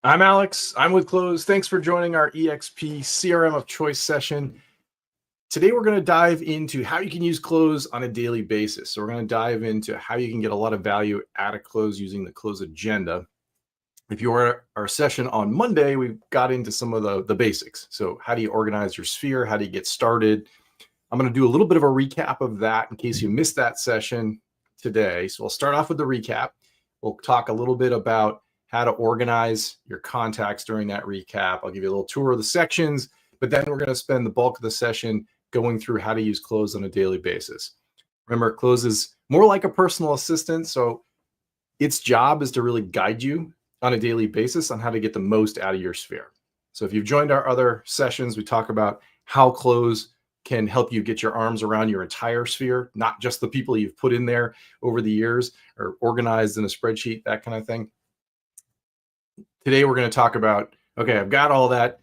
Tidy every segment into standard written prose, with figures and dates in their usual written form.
I'm Alex. I'm with Cloze. Thanks for joining our EXP CRM of choice session. Today, we're going to dive into how you can use Cloze on a daily basis. So we're going to dive into how you can get a lot of value out of Cloze using the Cloze agenda. If you were at our session on Monday, we got into some of the basics. So how do you organize your sphere? How do you get started? I'm going to do a little bit of a recap of that in case you missed that session today. So we'll start off with the recap. We'll talk a little bit about how to organize your contacts during that recap. I'll give you a little tour of the sections, but then we're going to spend the bulk of the session going through how to use Cloze on a daily basis. Remember, Cloze is more like a personal assistant, so its job is to really guide you on a daily basis on how to get the most out of your sphere. So if you've joined our other sessions, we talk about how Cloze can help you get your arms around your entire sphere, not just the people you've put in there over the years or organized in a spreadsheet, that kind of thing. Today, we're going to talk about, okay, I've got all that.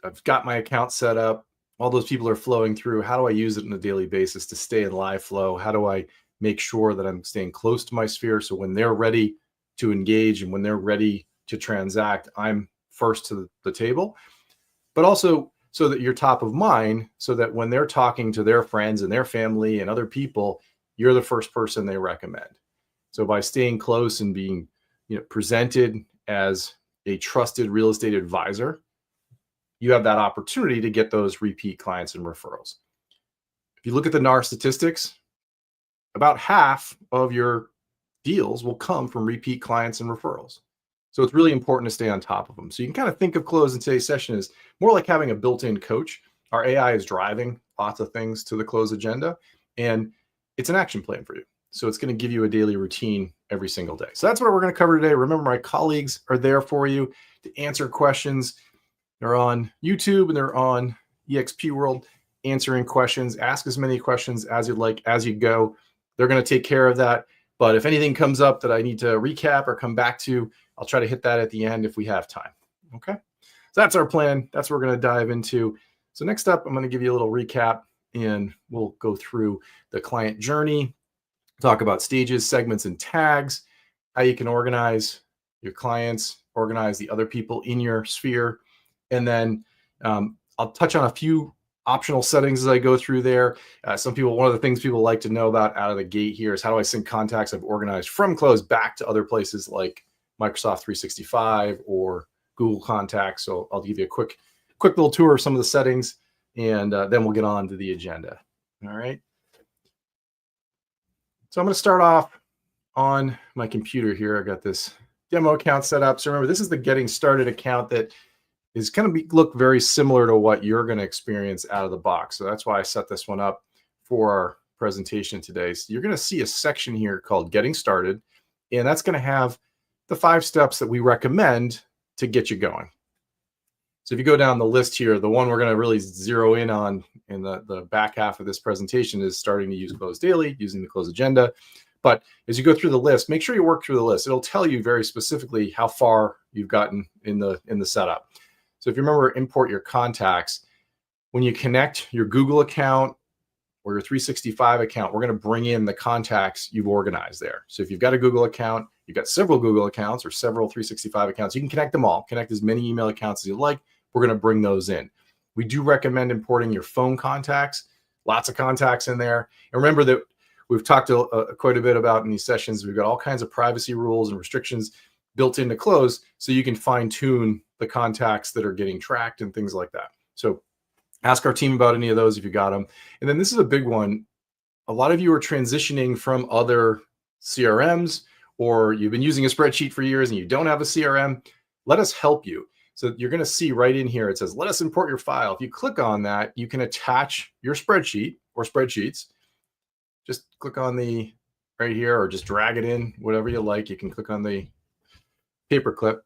I've got my account set up. All those people are flowing through. How do I use it on a daily basis to stay in live flow? How do I make sure that I'm staying close to my sphere? So when they're ready to engage and when they're ready to transact, I'm first to the table, but also so that you're top of mind, so that when they're talking to their friends and their family and other people, you're the first person they recommend. So by staying close and being, presented as a trusted real estate advisor, you have that opportunity to get those repeat clients and referrals. If you look at the NAR statistics, about half of your deals will come from repeat clients and referrals. So it's really important to stay on top of them. So you can kind of think of Cloze in today's session as more like having a built-in coach. Our AI is driving lots of things to the Cloze agenda, and it's an action plan for you. So it's going to give you a daily routine every single day. So that's what we're going to cover today. Remember, my colleagues are there for you to answer questions. They're on YouTube and they're on EXP World answering questions. Ask as many questions as you'd like as you go. They're going to take care of that. But if anything comes up that I need to recap or come back to, I'll try to hit that at the end if we have time. Okay. So that's our plan. That's what we're going to dive into. So next up, I'm going to give you a little recap and we'll go through the client journey, talk about stages, segments, and tags, how you can organize your clients, organize the other people in your sphere. And then I'll touch on a few optional settings as I go through there. One of the things people like to know about out of the gate here is how do I sync contacts I've organized from Cloze back to other places like Microsoft 365 or Google Contacts. So I'll give you a quick little tour of some of the settings, and then we'll get on to the agenda. All right. So I'm going to start off on my computer here. I got this demo account set up. So remember, this is the getting started account that is going to look very similar to what you're going to experience out of the box. So that's why I set this one up for our presentation today. So you're going to see a section here called Getting Started, and that's going to have the 5 steps that we recommend to get you going. So if you go down the list here, the one we're going to really zero in on in the back half of this presentation is starting to use Cloze daily, using the Cloze agenda. But as you go through the list, make sure you work through the list. It'll tell you very specifically how far you've gotten in the setup. So if you remember, import your contacts, when you connect your Google account or your 365 account, we're going to bring in the contacts you've organized there. So if you've got a Google account, you've got several Google accounts or several 365 accounts, you can connect them all, connect as many email accounts as you like. We're going to bring those in. We do recommend importing your phone contacts, lots of contacts in there. And remember that we've talked quite a bit about in these sessions, we've got all kinds of privacy rules and restrictions built into Cloze so you can fine tune the contacts that are getting tracked and things like that. So ask our team about any of those if you got them. And then this is a big one. A lot of you are transitioning from other CRMs, or you've been using a spreadsheet for years and you don't have a CRM. Let us help you. So you're going to see right in here, it says, let us import your file. If you click on that, you can attach your spreadsheet or spreadsheets. Just click on the right here or just drag it in, whatever you like. You can click on the paperclip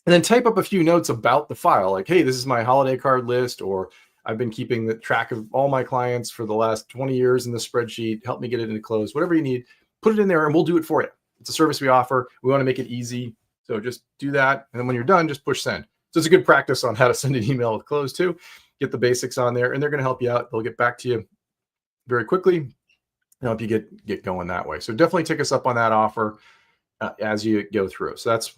and then type up a few notes about the file. Like, hey, this is my holiday card list, or I've been keeping the track of all my clients for the last 20 years in the spreadsheet. Help me get it into Cloze, whatever you need, put it in there and we'll do it for you. It's a service we offer. We want to make it easy. So just do that. And then when you're done, just push send. So it's a good practice on how to send an email with Cloze too. Get the basics on there and they're going to help you out. They'll get back to you very quickly and help you get going that way. So definitely take us up on that offer as you go through. So that's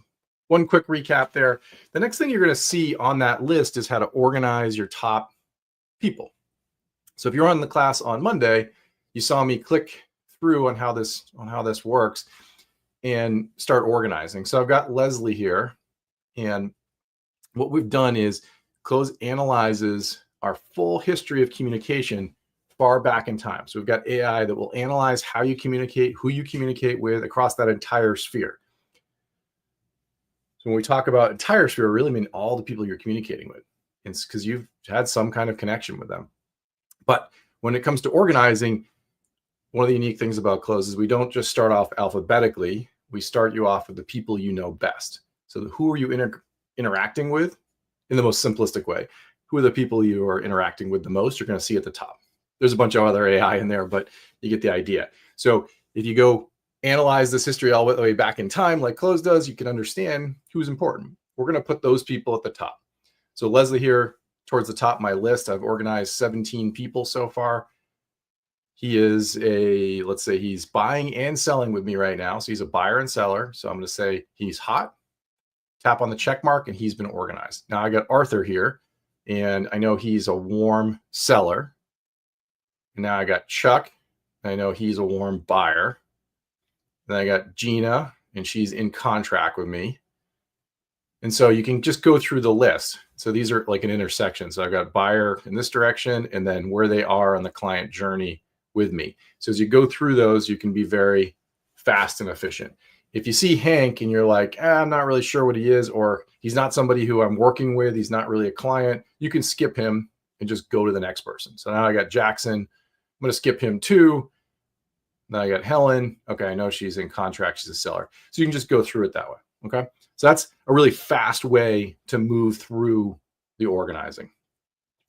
one quick recap there. The next thing you're going to see on that list is how to organize your top people. So if you're on the class on Monday, you saw me click through on how this works and start organizing. So I've got Leslie here, and what we've done is Cloze analyzes our full history of communication far back in time. So we've got AI that will analyze how you communicate, who you communicate with across that entire sphere. So when we talk about entire sphere, we really mean all the people you're communicating with. It's because you've had some kind of connection with them. But when it comes to organizing, one of the unique things about Cloze is we don't just start off alphabetically. We start you off with the people you know best. So who are you interacting with in the most simplistic way? Who are the people you are interacting with the most? You're going to see at the top. There's a bunch of other AI in there, but you get the idea. So if you go analyze this history all the way back in time, like Cloze does, you can understand who's important. We're going to put those people at the top. So Leslie here, towards the top of my list, I've organized 17 people so far. He is let's say he's buying and selling with me right now. So he's a buyer and seller. So I'm going to say he's hot, tap on the check mark, and he's been organized. Now I got Arthur here, and I know he's a warm seller. And now I got Chuck, and I know he's a warm buyer. Then I got Gina, and she's in contract with me. And so you can just go through the list. So these are like an intersection. So I've got buyer in this direction, and then where they are on the client journey with me. So as you go through those, you can be very fast and efficient. If you see Hank and you're like, I'm not really sure what he is, or he's not somebody who I'm working with, he's not really a client, you can skip him and just go to the next person. So now I got Jackson. I'm going to skip him too. Now I got Helen. Okay, I know she's in contract. She's a seller. So you can just go through it that way. Okay, so that's a really fast way to move through the organizing.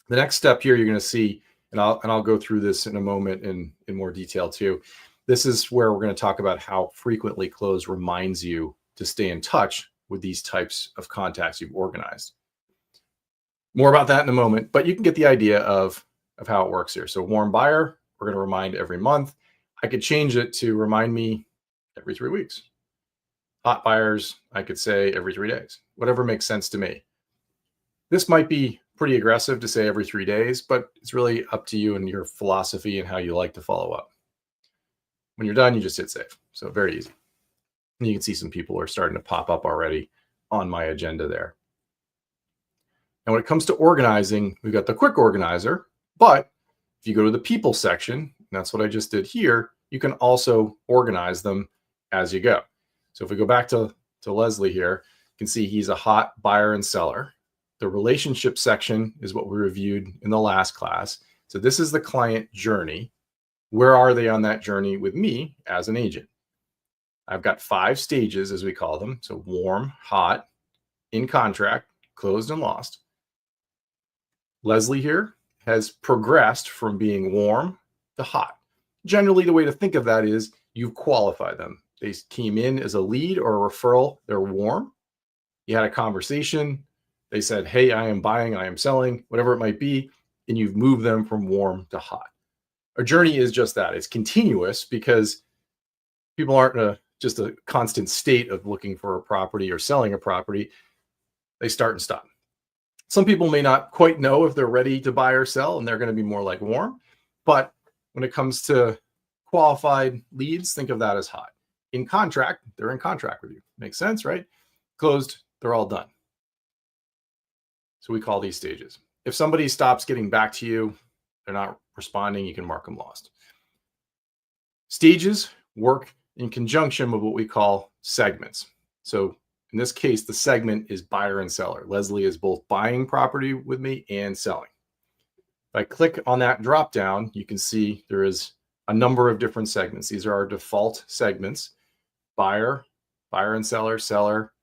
The next step here you're going to see, and I'll go through this in a moment in more detail too. This is where we're going to talk about how frequently Cloze reminds you to stay in touch with these types of contacts you've organized. More about that in a moment, but you can get the idea of how it works here. So warm buyer, we're going to remind every month. I could change it to remind me every 3 weeks. Hot buyers, I could say every 3 days, whatever makes sense to me. This might be pretty aggressive to say every 3 days, but it's really up to you and your philosophy and how you like to follow up. When you're done, you just hit save. So very easy. And you can see some people are starting to pop up already on my agenda there. And when it comes to organizing, we've got the quick organizer, but if you go to the people section, and that's what I just did here, you can also organize them as you go. So if we go back to Leslie here, you can see he's a hot buyer and seller. The relationship section is what we reviewed in the last class. So this is the client journey. Where are they on that journey with me as an agent? I've got 5 stages, as we call them. So warm, hot, in contract, closed, and lost. Leslie here has progressed from being warm to hot. Generally, the way to think of that is you qualify them. They came in as a lead or a referral. They're warm. You had a conversation. They said, hey, I am buying, I am selling, whatever it might be. And you've moved them from warm to hot. Our journey is just that. It's continuous because people aren't just a constant state of looking for a property or selling a property. They start and stop. Some people may not quite know if they're ready to buy or sell, and they're going to be more like warm. But when it comes to qualified leads, think of that as hot. In contract, they're in contract with you. Makes sense, right? Closed, they're all done. So we call these stages. If somebody stops getting back to you, they're not responding, you can mark them lost. Stages work in conjunction with what we call segments. So in this case, the segment is buyer and seller. Leslie is both buying property with me and selling. If I click on that drop down, you can see there is a number of different segments. These are our default segments. Buyer, buyer and seller, seller.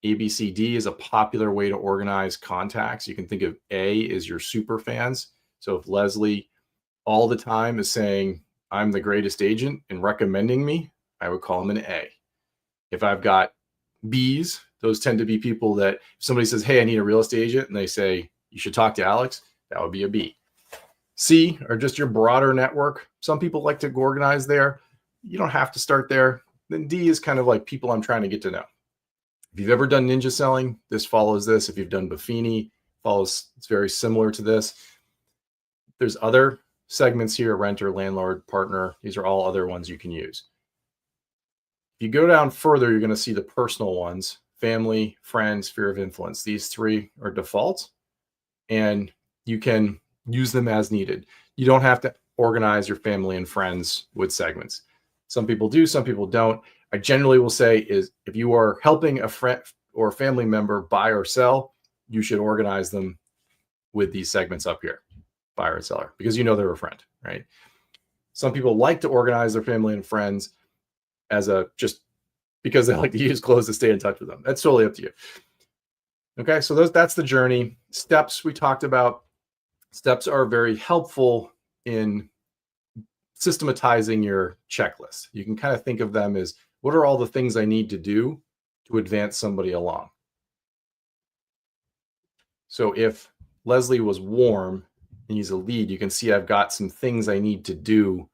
ABCD is a popular way to organize contacts. You can think of A as your super fans. So if Leslie all the time is saying, I'm the greatest agent and recommending me, I would call him an A. If I've got Bs, those tend to be people that if somebody says, hey, I need a real estate agent, and they say, you should talk to Alex, that would be a B. C are just your broader network. Some people like to organize there. You don't have to start there. Then D is kind of like people I'm trying to get to know. If you've ever done ninja selling, this follows this. If you've done Buffini, it's very similar to this. There's other segments here: renter, landlord, partner. These are all other ones you can use. If you go down further, you're going to see the personal ones: family, friends, sphere of influence. These three are default, and you can use them as needed. You don't have to organize your family and friends with segments. Some people do, some people don't. I generally will say is if you are helping a friend or family member buy or sell, you should organize them with these segments up here, buyer or seller, because you know they're a friend, right? Some people like to organize their family and friends as just because they like to use Cloze to stay in touch with them. That's totally up to you. Okay, so that's the journey. Steps we talked about. Steps are very helpful in systematizing your checklist. You can kind of think of them as, what are all the things I need to do to advance somebody along? So if Leslie was warm and he's a lead, you can see I've got some things I need to do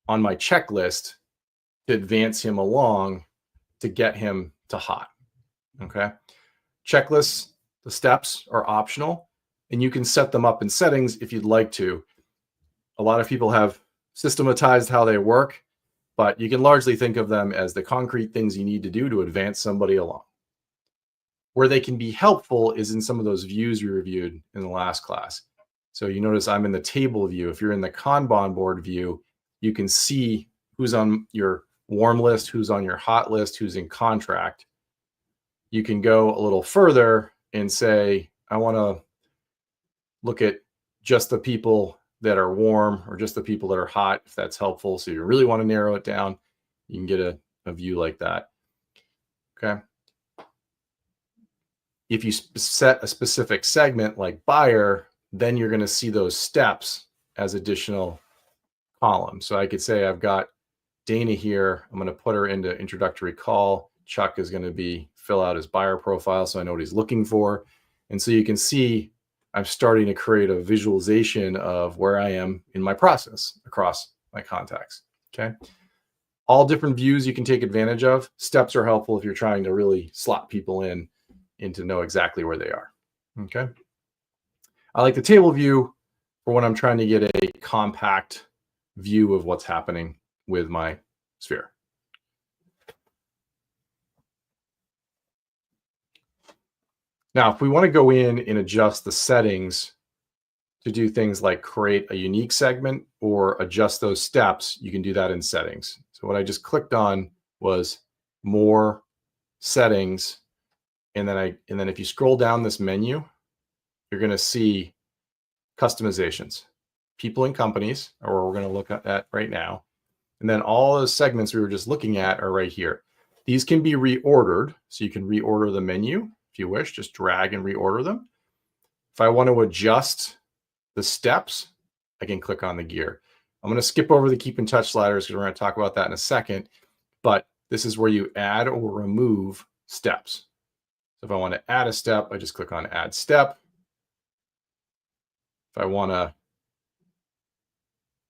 on my checklist to advance him along to get him to hot. Okay. Checklists, the steps are optional, and you can set them up in settings if you'd like to. A lot of people have systematized how they work, but you can largely think of them as the concrete things you need to do to advance somebody along. Where they can be helpful is in some of those views we reviewed in the last class. So you notice I'm in the table view. If you're in the Kanban board view, you can see who's on your warm list, who's on your hot list, who's in contract. You can go a little further and say, I want to look at just the people that are warm or just the people that are hot, if that's helpful. So you really want to narrow it down, you can get a view like that. Okay. If you set a specific segment like buyer, then you're going to see those steps as additional columns. So I could say I've got Dana here. I'm going to put her into introductory call. Chuck is going to fill out his buyer profile, so I know what he's looking for. And so you can see I'm starting to create a visualization of where I am in my process across my contacts. Okay. All different views you can take advantage of. Steps are helpful if you're trying to really slot people in to know exactly where they are. Okay. I like the table view for when I'm trying to get a compact view of what's happening with my sphere. Now, if we want to go in and adjust the settings to do things like create a unique segment or adjust those steps, you can do that in settings. So what I just clicked on was more settings. And then if you scroll down this menu, you're going to see customizations, people and companies, or what we're going to look at right now. And then all those segments we were just looking at are right here. These can be reordered. So you can reorder the menu if you wish, just drag and reorder them. If I want to adjust the steps, I can click on the gear. I'm going to skip over the keep in touch sliders because we're going to talk about that in a second. But this is where you add or remove steps. So if I want to add a step, I just click on add step. If I want to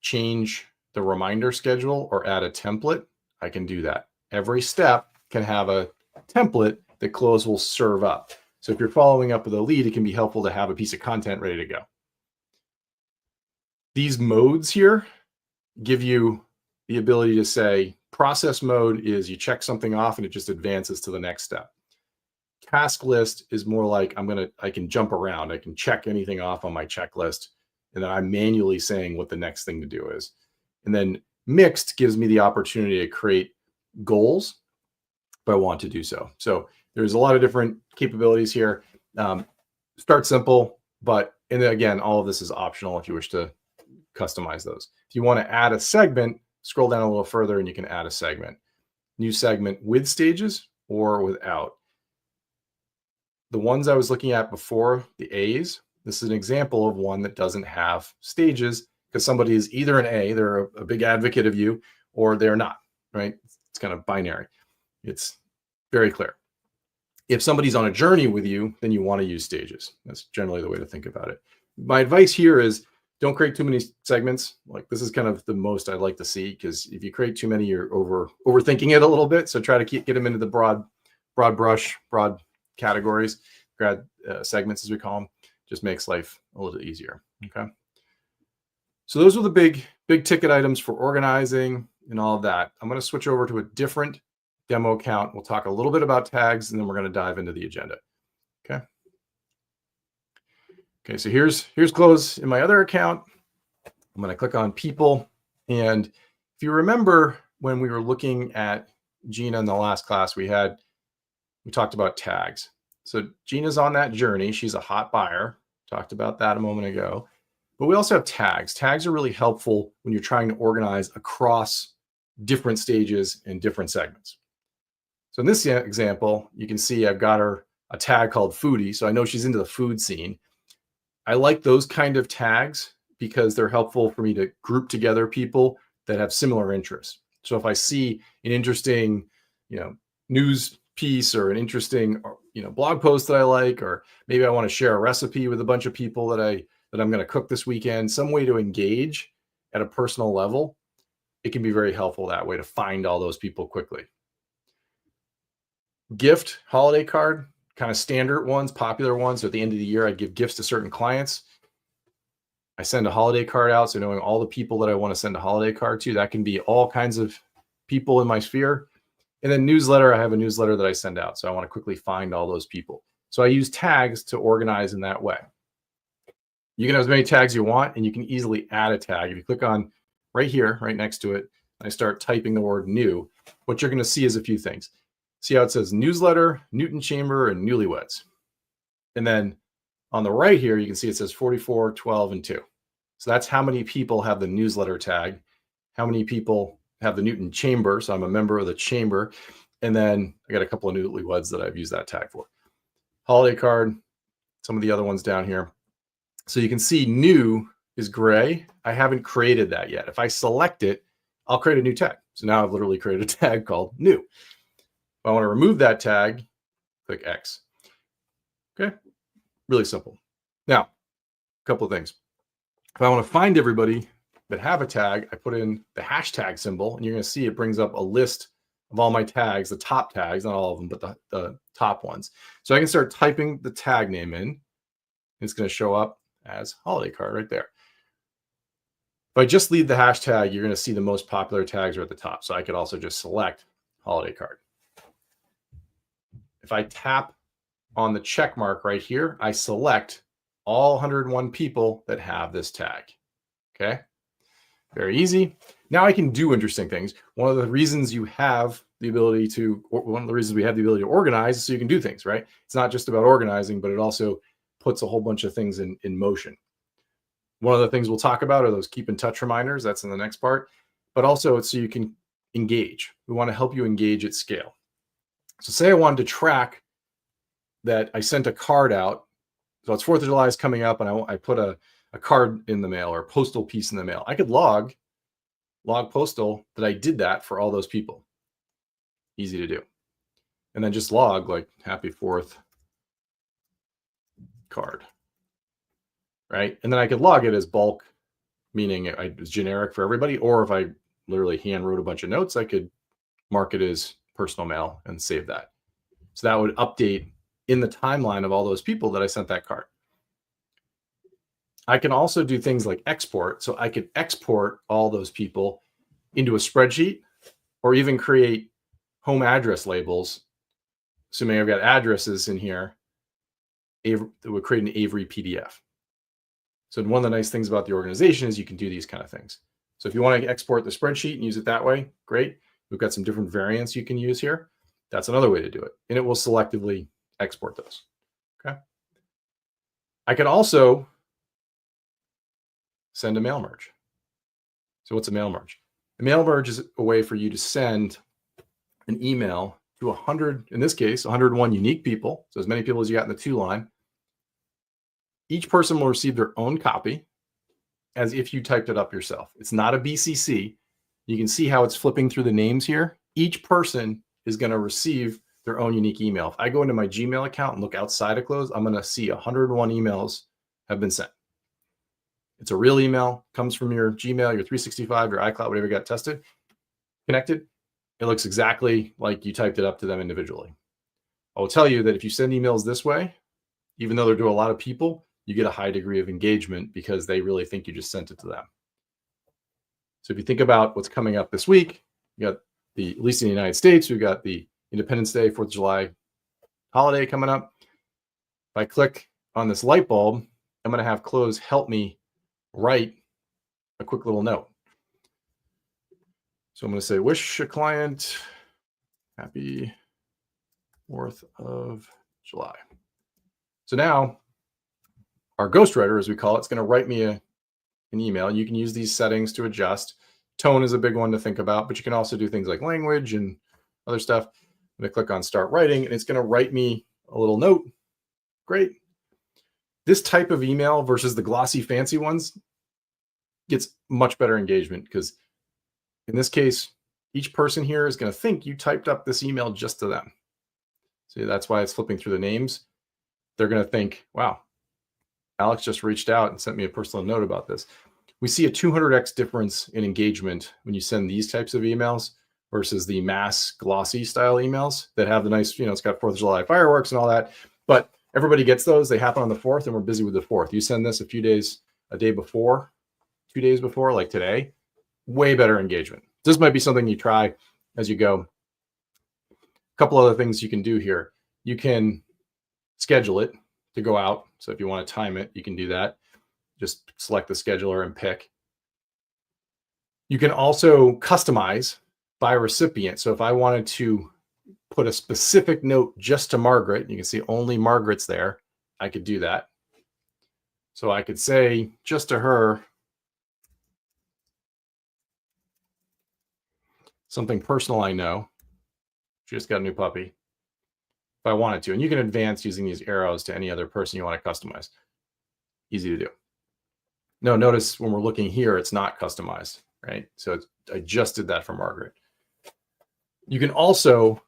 change the reminder schedule or add a template, I can do that. Every step can have a template that Cloze will serve up. So if you're following up with a lead, it can be helpful to have a piece of content ready to go. These modes here give you the ability to say process mode is you check something off and it just advances to the next step. Task list is more like I can jump around. I can check anything off on my checklist, and then I'm manually saying what the next thing to do is. And then mixed gives me the opportunity to create goals if I want to do so. So there's a lot of different capabilities here. Start simple, and again, all of this is optional if you wish to customize those. If you want to add a segment, scroll down a little further and you can add a segment. New segment with stages or without. The ones I was looking at before, the A's, this is an example of one that doesn't have stages because somebody is either an A, they're a big advocate of you, or they're not, right? It's kind of binary. It's very clear. If somebody's on a journey with you, then you want to use stages. That's generally the way to think about it. My advice here is don't create too many segments. Like this is kind of the most I'd like to see, because if you create too many, you're overthinking it a little bit. So try to get them into the broad broad brush, broad categories, grad segments as we call them, just makes life a little easier. Okay. So those are the big ticket items for organizing and all of that. I'm going to switch over to a different demo account. We'll talk a little bit about tags, and then we're going to dive into the agenda. Okay. Okay, so here's Cloze in my other account. I'm going to click on people. And if you remember when we were looking at Gina in the last class, we talked about tags. So Gina's on that journey. She's a hot buyer. Talked about that a moment ago. But we also have tags. Tags are really helpful when you're trying to organize across different stages and different segments. So in this example, you can see I've got her a tag called foodie. So I know she's into the food scene. I like those kind of tags because they're helpful for me to group together people that have similar interests. So if I see an interesting, news piece or an interesting, blog post that I like, or maybe I want to share a recipe with a bunch of people that I'm going to cook this weekend, some way to engage at a personal level, it can be very helpful that way to find all those people quickly. Gift, holiday card, kind of standard ones, popular ones. So at the end of the year, I give gifts to certain clients. I send a holiday card out. So knowing all the people that I want to send a holiday card to, that can be all kinds of people in my sphere. And then newsletter, I have a newsletter that I send out. So I want to quickly find all those people. So I use tags to organize in that way. You can have as many tags you want, and you can easily add a tag. If you click on right here, right next to it, and I start typing the word new, what you're going to see is a few things. See how it says newsletter, Newton Chamber, and newlyweds. And then on the right here, you can see it says 44, 12, and 2. So that's how many people have the newsletter tag, how many people have the Newton Chamber. So I'm a member of the chamber. And then I got a couple of newlyweds that I've used that tag for. Holiday card, some of the other ones down here. So you can see new is gray. I haven't created that yet. If I select it, I'll create a new tag. So now I've literally created a tag called new. If I want to remove that tag, click X. Okay, really simple. Now, a couple of things. If I want to find everybody that have a tag, I put in the hashtag symbol, and you're going to see it brings up a list of all my tags, the top tags, not all of them, but the top ones. So I can start typing the tag name in. It's going to show up as holiday card right there. If I just leave the hashtag, you're going to see the most popular tags are at the top. So I could also just select holiday card. If I tap on the check mark right here, I select all 101 people that have this tag. Okay, very easy. Now I can do interesting things. One of the reasons we have the ability to organize is so you can do things, right? It's not just about organizing, but it also puts a whole bunch of things in motion. One of the things we'll talk about are those keep in touch reminders. That's in the next part, but also it's so you can engage. We want to help you engage at scale. So say I wanted to track that I sent a card out. So it's 4th of July is coming up, and I put a card in the mail or a postal piece in the mail. I could log postal that I did that for all those people. Easy to do. And then just log like happy 4th card, right? And then I could log it as bulk, meaning it was generic for everybody. Or if I literally hand wrote a bunch of notes, I could mark it as personal mail and save that. So that would update in the timeline of all those people that I sent that card. I can also do things like export. So I could export all those people into a spreadsheet, or even create home address labels. Assuming I've got addresses in here, it would create an Avery PDF. So one of the nice things about the organization is you can do these kind of things. So if you want to export the spreadsheet and use it that way, great. We've got some different variants you can use here. That's another way to do it. And it will selectively export those. Okay. I can also send a mail merge. So what's a mail merge? A mail merge is a way for you to send an email to 100, in this case, 101 unique people. So as many people as you got in the 2 line. Each person will receive their own copy as if you typed it up yourself. It's not a BCC. You can see how it's flipping through the names here. Each person is going to receive their own unique email. If I go into my Gmail account and look outside of Cloze, I'm going to see 101 emails have been sent. It's a real email, comes from your Gmail, your 365, your iCloud, whatever you got tested, connected. It looks exactly like you typed it up to them individually. I will tell you that if you send emails this way, even though they're to a lot of people, you get a high degree of engagement because they really think you just sent it to them. So if you think about what's coming up this week, you got at least in the United States, we've got the Independence Day, 4th of July holiday coming up. If I click on this light bulb, I'm going to have Cloze help me write a quick little note. So I'm going to say, wish a client happy 4th of July. So now our ghostwriter, as we call it, is going to write me an email. You can use these settings to adjust. Tone is a big one to think about, but you can also do things like language and other stuff. I'm going to click on start writing, and it's going to write me a little note. Great. This type of email versus the glossy, fancy ones gets much better engagement because in this case, each person here is going to think you typed up this email just to them. See, that's why it's flipping through the names. They're going to think, wow, Alex just reached out and sent me a personal note about this. We see a 200x difference in engagement when you send these types of emails versus the mass glossy style emails that have the nice, it's got 4th of July fireworks and all that. But everybody gets those. They happen on the 4th and we're busy with the 4th. You send this a day before, 2 days before, like today, way better engagement. This might be something you try as you go. A couple other things you can do here. You can schedule it to go out. So if you want to time it, you can do that. Just select the scheduler and pick. You can also customize by recipient. So if I wanted to put a specific note just to Margaret, you can see only Margaret's there, I could do that. So I could say just to her, something personal I know. She just got a new puppy. If I wanted to, and you can advance using these arrows to any other person you want to customize. Easy to do. No, notice when we're looking here, it's not customized, right? So I just did that for Margaret. You can also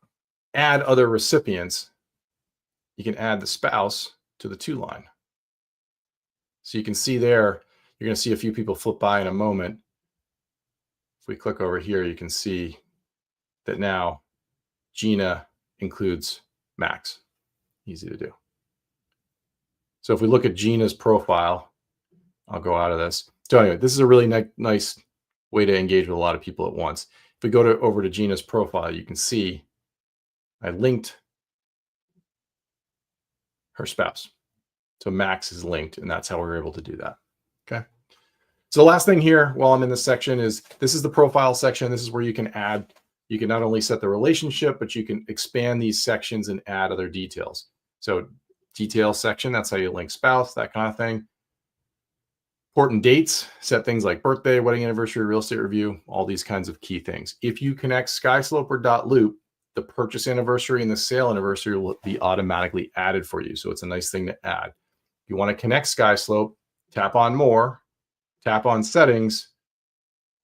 add other recipients. You can add the spouse to the to line. So you can see there, you're going to see a few people flip by in a moment. If we click over here, you can see that now Gina includes Max. Easy to do. So if we look at Gina's profile, I'll go out of this. So anyway, this is a really nice way to engage with a lot of people at once. If we go over to Gina's profile, you can see I linked her spouse. So Max is linked, and that's how we were able to do that. Okay. So the last thing here while I'm in this section is this is the profile section. This is where you can add, you can not only set the relationship, but you can expand these sections and add other details. So detail section, that's how you link spouse, that kind of thing. Important dates, set things like birthday, wedding anniversary, real estate review, all these kinds of key things. If you connect skysloper.loop, the purchase anniversary and the sale anniversary will be automatically added for you. So it's a nice thing to add. If you want to connect SkySlope, tap on more, tap on settings,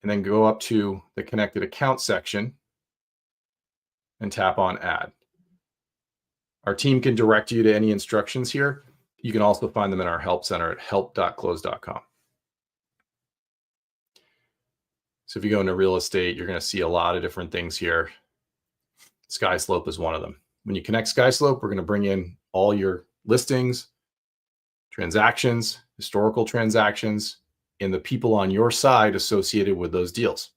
and then go up to the connected account section and tap on add. Our team can direct you to any instructions here. You can also find them in our help center at help.cloze.com. So if you go into real estate, you're going to see a lot of different things here. SkySlope is one of them. When you connect SkySlope, we're going to bring in all your listings, transactions, historical transactions, and the people on your side associated with those deals.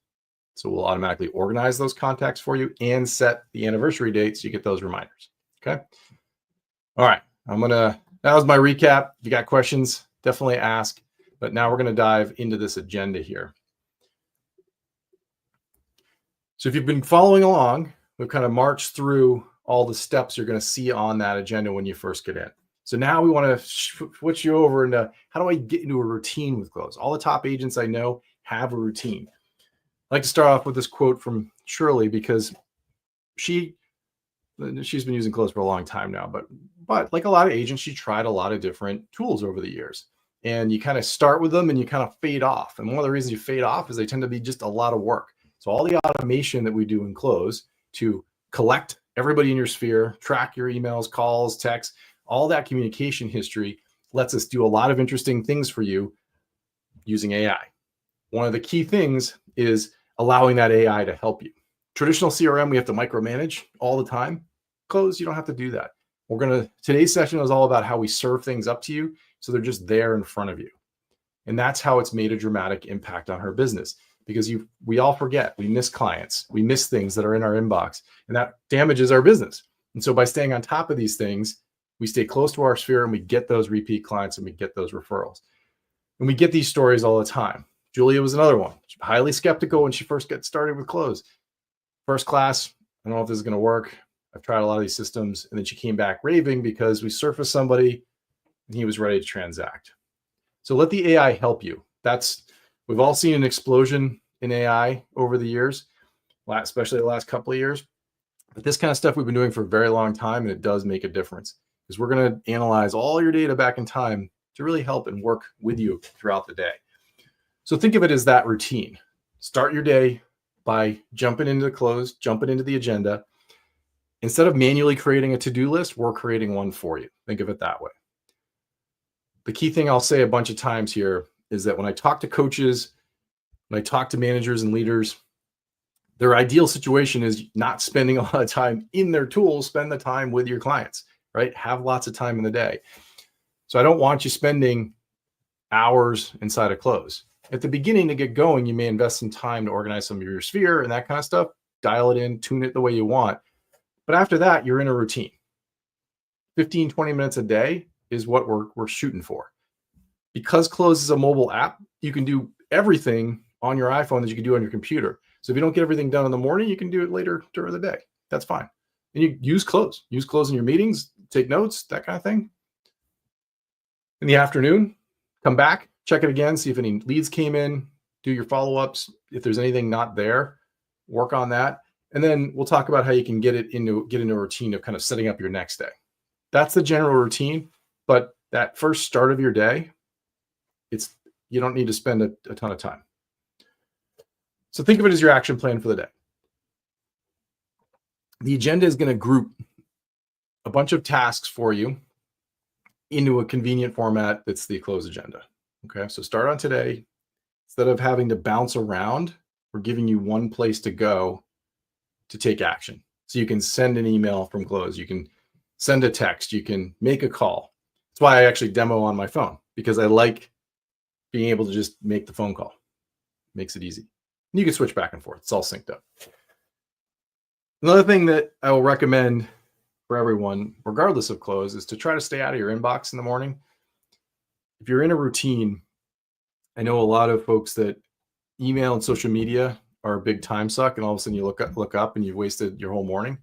So we'll automatically organize those contacts for you and set the anniversary date so you get those reminders. Okay. All right. That was my recap. If you got questions, definitely ask. But now we're going to dive into this agenda here. So if you've been following along, we've kind of marched through all the steps you're going to see on that agenda when you first get in. So now we want to switch you over into how do I get into a routine with Cloze? All the top agents I know have a routine. I like to start off with this quote from Shirley because she's been using Cloze for a long time now, but like a lot of agents, she tried a lot of different tools over the years. And you kind of start with them and you kind of fade off. And one of the reasons you fade off is they tend to be just a lot of work. So all the automation that we do in Cloze to collect everybody in your sphere, track your emails, calls, texts, all that communication history lets us do a lot of interesting things for you using AI. One of the key things is allowing that AI to help you. Traditional CRM, we have to micromanage all the time. Cloze, you don't have to do that. Today's session is all about how we serve things up to you so they're just there in front of you. And that's how it's made a dramatic impact on her business, because we all forget, we miss clients, we miss things that are in our inbox, and that damages our business. And so by staying on top of these things, we stay close to our sphere and we get those repeat clients and we get those referrals. And we get these stories all the time. Julia was another one. She's highly skeptical when she first got started with Cloze. First class, I don't know if this is going to work. I've tried a lot of these systems. And then she came back raving because we surfaced somebody and he was ready to transact. So let the AI help you. We've all seen an explosion in AI over the years, especially the last couple of years. But this kind of stuff we've been doing for a very long time, and it does make a difference, because we're going to analyze all your data back in time to really help and work with you throughout the day. So think of it as that routine. Start your day by jumping into the Cloze, jumping into the agenda. Instead of manually creating a to-do list, we're creating one for you. Think of it that way. The key thing I'll say a bunch of times here is that when I talk to coaches, when I talk to managers and leaders, their ideal situation is not spending a lot of time in their tools. Spend the time with your clients, right? Have lots of time in the day. So I don't want you spending hours inside of Cloze. At the beginning, to get going, you may invest some time to organize some of your sphere and that kind of stuff. Dial it in, tune it the way you want. But after that, you're in a routine. 15, 20 minutes a day is what we're shooting for. Because Cloze is a mobile app, you can do everything on your iPhone that you can do on your computer. So if you don't get everything done in the morning, you can do it later during the day. That's fine. And you use Cloze. Use Cloze in your meetings, take notes, that kind of thing. In the afternoon, come back, check it again, see if any leads came in, do your follow-ups. If there's anything not there, work on that. And then we'll talk about how you can get into a routine of kind of setting up your next day. That's the general routine. But that first start of your day, you don't need to spend a ton of time. So think of it as your action plan for the day. The agenda is going to group a bunch of tasks for you into a convenient format that's the Cloze agenda. Okay, so start on today. Instead of having to bounce around, we're giving you one place to go to take action. So you can send an email from Cloze, you can send a text, you can make a call. That's why I actually demo on my phone, because I like being able to just make the phone call. Makes it easy. And you can switch back and forth. It's all synced up. Another thing that I will recommend for everyone, regardless of Cloze, is to try to stay out of your inbox in the morning. If you're in a routine, I know a lot of folks that email and social media are a big time suck, and all of a sudden you look up and you've wasted your whole morning.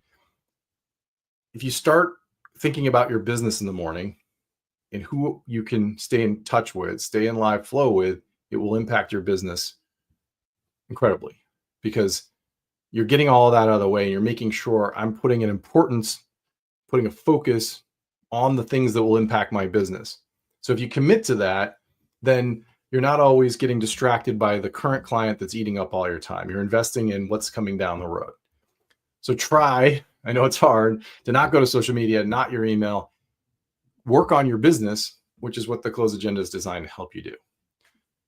If you start thinking about your business in the morning and who you can stay in touch with, stay in live flow with, it will impact your business incredibly, because you're getting all of that out of the way and you're making sure I'm putting a focus on the things that will impact my business. So if you commit to that, then you're not always getting distracted by the current client that's eating up all your time. You're investing in what's coming down the road. So try, I know it's hard, to not go to social media, not your email. Work on your business, which is what the Cloze agenda is designed to help you do.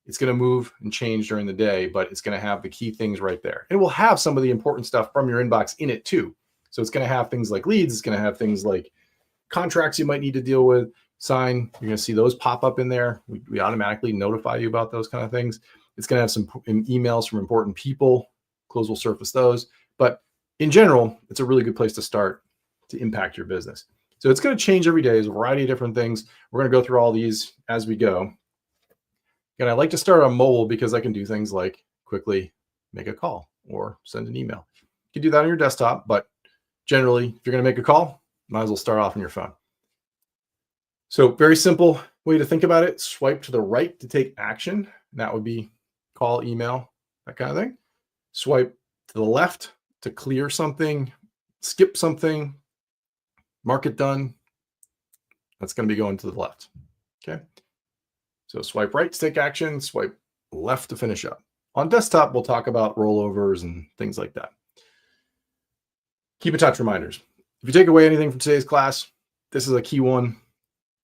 It's going to move and change during the day, but it's going to have the key things right there. It will have some of the important stuff from your inbox in it too. So it's going to have things like leads. It's going to have things like contracts you might need to deal with, sign. You're going to see those pop up in there. We automatically notify you about those kind of things. It's going to have some emails from important people. Cloze will surface those. But in general, it's a really good place to start to impact your business. So it's going to change every day. There's a variety of different things. We're going to go through all these as we go. And I like to start on mobile because I can do things like quickly make a call or send an email. You can do that on your desktop, but generally, if you're going to make a call, might as well start off on your phone. So very simple way to think about it. Swipe to the right to take action. And that would be call, email, that kind of thing. Swipe to the left to clear something, skip something, mark it done. That's going to be going to the left. Okay. So swipe right to take action, swipe left to finish up. On desktop, we'll talk about rollovers and things like that. Keep in touch reminders. If you take away anything from today's class, this is a key one.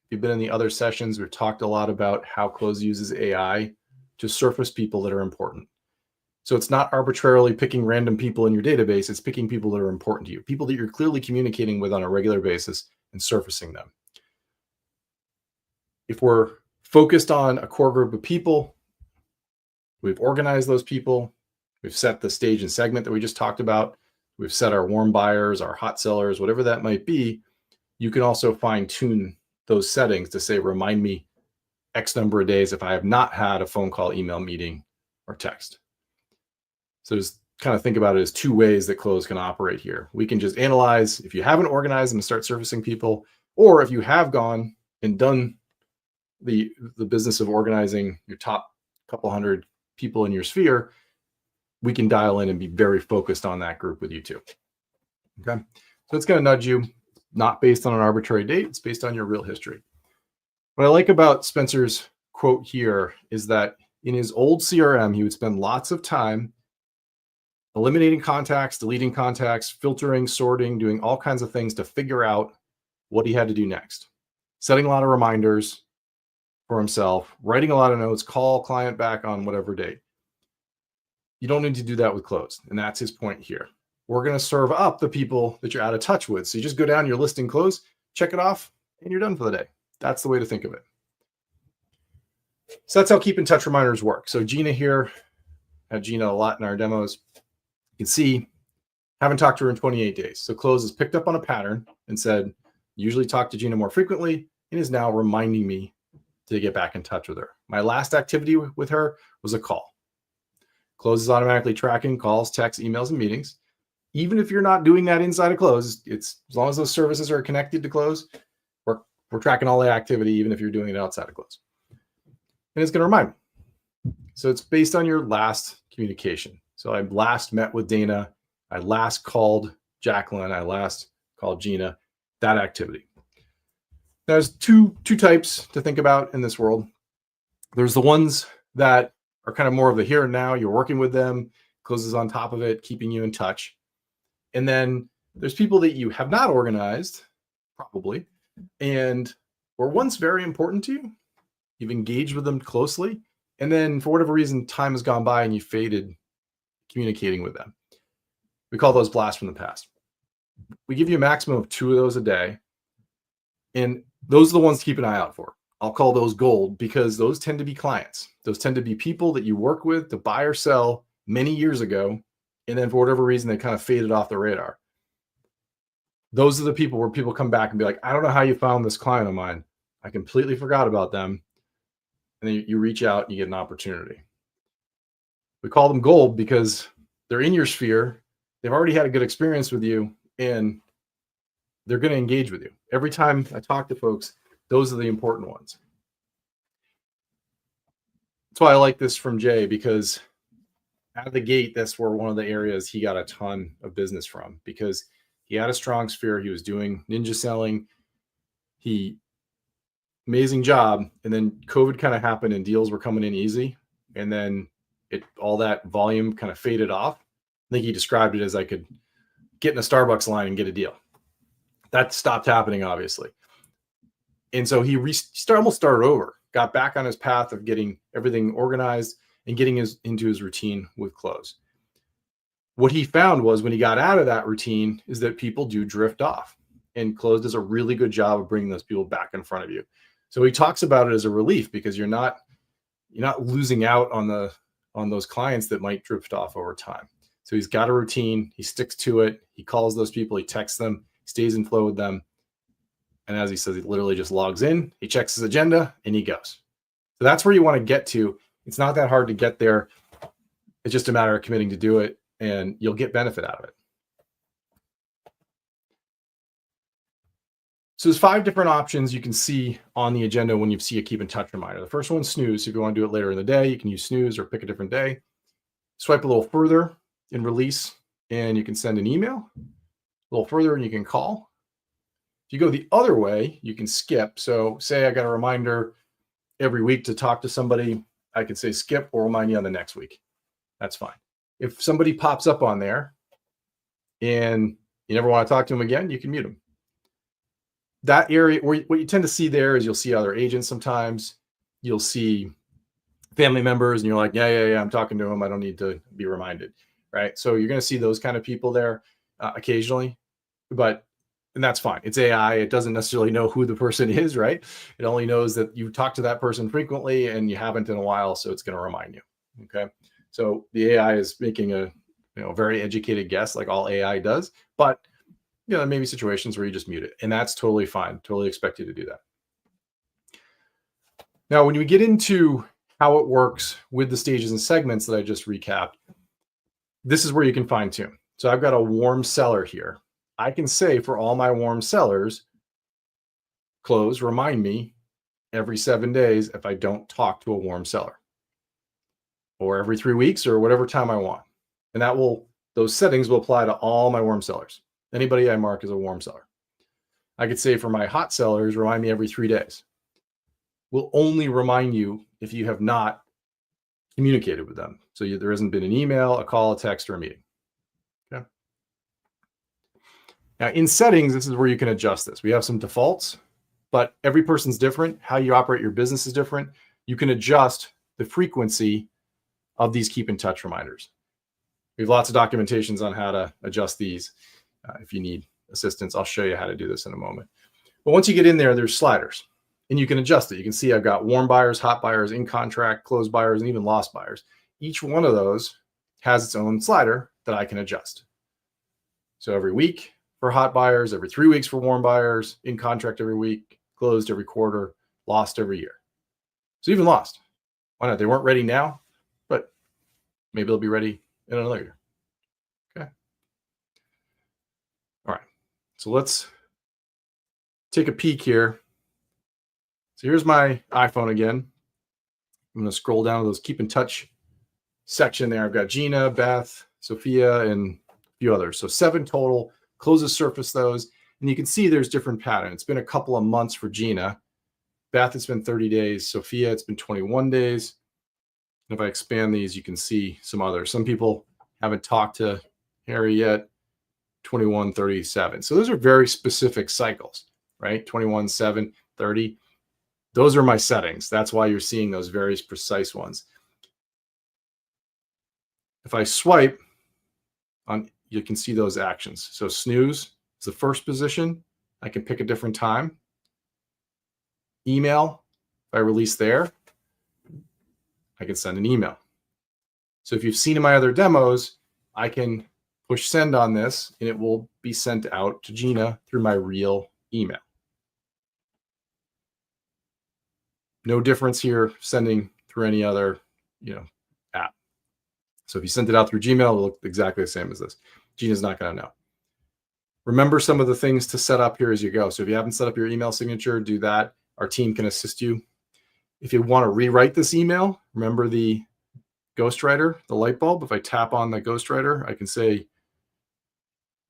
If you've been in the other sessions, we've talked a lot about how Cloze uses AI to surface people that are important. So it's not arbitrarily picking random people in your database. It's picking people that are important to you, people that you're clearly communicating with on a regular basis and surfacing them. If we're focused on a core group of people, we've organized those people, we've set the stage and segment that we just talked about, we've set our warm buyers, our hot sellers, whatever that might be, you can also fine tune those settings to say, remind me X number of days if I have not had a phone call, email, meeting, or text. So just kind of think about it as two ways that Cloze can operate here. We can just analyze if you haven't organized them and start surfacing people, or if you have gone and done the business of organizing your top couple hundred people in your sphere, we can dial in and be very focused on that group with you too. Okay. So it's going to nudge you, not based on an arbitrary date. It's based on your real history. What I like about Spencer's quote here is that in his old CRM, he would spend lots of time eliminating contacts, deleting contacts, filtering, sorting, doing all kinds of things to figure out what he had to do next. Setting a lot of reminders for himself, writing a lot of notes, call client back on whatever date. You don't need to do that with Cloze. And that's his point here. We're going to serve up the people that you're out of touch with. So you just go down your listing Cloze, check it off, and you're done for the day. That's the way to think of it. So that's how keep in touch reminders work. So Gina here, I have Gina a lot in our demos. You can see, haven't talked to her in 28 days. So Cloze has picked up on a pattern and said, usually talk to Gina more frequently, and is now reminding me to get back in touch with her. My last activity with her was a call. Cloze is automatically tracking calls, texts, emails, and meetings. Even if you're not doing that inside of Cloze, it's as long as those services are connected to Cloze, we're tracking all the activity, even if you're doing it outside of Cloze. And it's going to remind me. So it's based on your last communication. So I last met with Dana. I last called Jacqueline. I last called Gina. That activity. There's two types to think about in this world. There's the ones that are kind of more of the here and now. You're working with them. Cloze is on top of it, keeping you in touch. And then there's people that you have not organized, probably, and were once very important to you. You've engaged with them closely. And then for whatever reason, time has gone by and you faded communicating with them. We call those blasts from the past. We give you a maximum of 2 of those a day. And those are the ones to keep an eye out for. I'll call those gold because those tend to be clients. Those tend to be people that you work with to buy or sell many years ago. And then for whatever reason, they kind of faded off the radar. Those are the people where people come back and be like, I don't know how you found this client of mine. I completely forgot about them. And then you reach out and you get an opportunity. We call them gold because they're in your sphere. They've already had a good experience with you and they're going to engage with you. Every time I talk to folks, those are the important ones. That's why I like this from Jay, because out of the gate, that's where one of the areas he got a ton of business from, because he had a strong sphere. He was doing ninja selling. Amazing job. And then COVID kind of happened and deals were coming in easy. And then all that volume kind of faded off. I think he described it as I could get in a Starbucks line and get a deal. That stopped happening, obviously. And so he almost started over, got back on his path of getting everything organized and getting into his routine with Cloze. What he found was when he got out of that routine is that people do drift off, and Cloze does a really good job of bringing those people back in front of you. So he talks about it as a relief because you're not losing out on those clients that might drift off over time. So he's got a routine, he sticks to it, he calls those people, he texts them, stays in flow with them. And as he says, he literally just logs in, he checks his agenda, and he goes. So that's where you want to get to. It's not that hard to get there. It's just a matter of committing to do it, and you'll get benefit out of it. So there's 5 different options you can see on the agenda when you see a keep in touch reminder. The first one's snooze. If you want to do it later in the day, you can use snooze or pick a different day. Swipe a little further in release, and you can send an email. A little further, and you can call. If you go the other way, you can skip. So say I got a reminder every week to talk to somebody, I could say skip or remind you on the next week. That's fine. If somebody pops up on there and you never want to talk to them again, you can mute them. That area, what you tend to see there is you'll see other agents sometimes. You'll see family members and you're like, yeah, I'm talking to them. I don't need to be reminded, right? So you're going to see those kind of people there occasionally. But And that's fine. It's AI. It doesn't necessarily know who the person is, right? It only knows that you talk to that person frequently and you haven't in a while, so it's going to remind you. Okay. So the AI is making a very educated guess, like all AI does. But there may be situations where you just mute it, and that's totally fine. Totally expect you to do that. Now, when we get into how it works with the stages and segments that I just recapped, this is where you can fine tune. So I've got a warm seller here. I can say for all my warm sellers, Cloze, remind me every 7 days if I don't talk to a warm seller, or every 3 weeks, or whatever time I want. And those settings will apply to all my warm sellers. Anybody I mark as a warm seller. I could say for my hot sellers, remind me every 3 days. We'll only remind you if you have not communicated with them. So there hasn't been an email, a call, a text, or a meeting. Okay. Now in settings, this is where you can adjust this. We have some defaults, but every person's different. How you operate your business is different. You can adjust the frequency of these keep in touch reminders. We have lots of documentations on how to adjust these. If you need assistance, I'll show you how to do this in a moment. But once you get in there, there's sliders and you can adjust it. You can see I've got warm buyers, hot buyers, in contract, closed buyers, and even lost buyers. Each one of those has its own slider that I can adjust. So every week for hot buyers, every 3 weeks for warm buyers, in contract every week, closed every quarter, lost every year. So even lost. Why not? They weren't ready now, but maybe they'll be ready in another year. Okay. All right. So let's take a peek here. So here's my iPhone again. I'm going to scroll down to those keep in touch section there. I've got Gina, Beth, Sophia, and a few others. So 7 total. Closes surface those. And you can see there's different patterns. It's been a couple of months for Gina. Beth, it's been 30 days. Sophia, it's been 21 days. And if I expand these, you can see some others. Some people haven't talked to Harry yet. 21, 37. So those are very specific cycles, right? 21, 7, 30. Those are my settings. That's why you're seeing those very precise ones. If I swipe on, you can see those actions. So snooze is the first position. I can pick a different time. Email, if I release there, I can send an email. So if you've seen in my other demos, I can push send on this and it will be sent out to Gina through my real email. No difference here sending through any other, app. So if you sent it out through Gmail, it'll look exactly the same as this. Gina's not going to know. Remember some of the things to set up here as you go. So if you haven't set up your email signature, do that. Our team can assist you. If you want to rewrite this email, remember the ghostwriter, the light bulb. If I tap on the ghostwriter, I can say,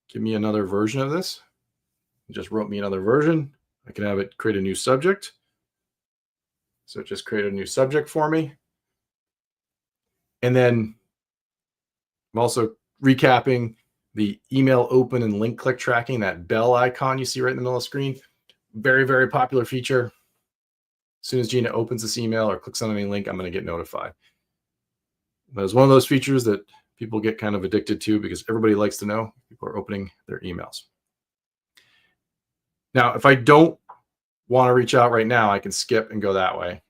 give me another version of this. It just wrote me another version. I can have it create a new subject. So it just created a new subject for me. And then I'm also recapping the email open and link click tracking, that bell icon you see right in the middle of the screen. Very, very popular feature. As soon as Gina opens this email or clicks on any link, I'm going to get notified. That was one of those features that people get kind of addicted to because everybody likes to know people are opening their emails. Now, if I don't want to reach out right now, I can skip and go that way.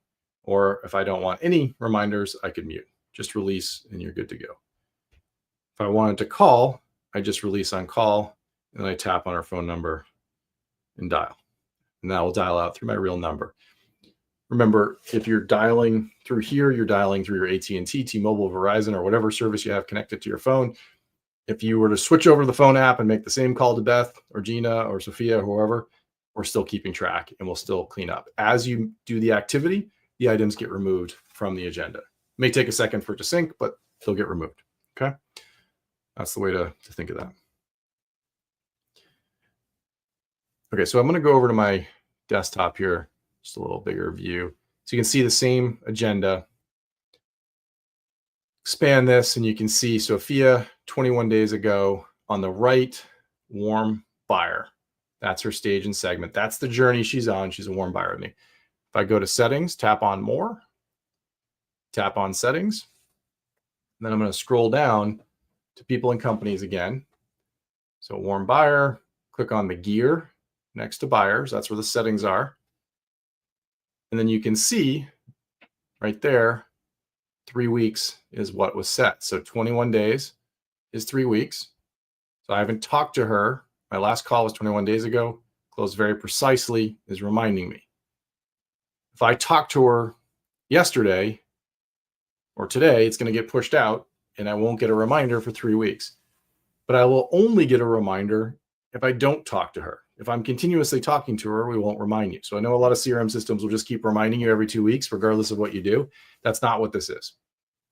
Or if I don't want any reminders, I could mute. Just release and you're good to go. If I wanted to call, I just release on call and then I tap on our phone number and dial. And that will dial out through my real number. Remember, if you're dialing through here, you're dialing through your AT&T, T-Mobile, Verizon, or whatever service you have connected to your phone. If you were to switch over to the phone app and make the same call to Beth or Gina or Sophia or whoever, we're still keeping track and we'll still clean up. As you do the activity, the items get removed from the agenda. It may take a second for it to sync, but they'll get removed. Okay. That's the way to think of that. Okay. So I'm going to go over to my desktop here, just a little bigger view. So you can see the same agenda. Expand this and you can see Sophia 21 days ago on the right, warm buyer. That's her stage and segment. That's the journey she's on. She's a warm buyer with me. If I go to settings, tap on more, tap on settings, and then I'm going to scroll down to people and companies again. So warm buyer, click on the gear next to buyers. That's where the settings are. And then you can see right there, 3 weeks is what was set. So 21 days is 3 weeks. So I haven't talked to her. My last call was 21 days ago. Cloze very precisely is reminding me. If I talk to her yesterday or today, it's going to get pushed out and I won't get a reminder for 3 weeks. But I will only get a reminder if I don't talk to her. If I'm continuously talking to her, we won't remind you. So I know a lot of CRM systems will just keep reminding you every 2 weeks, regardless of what you do. That's not what this is.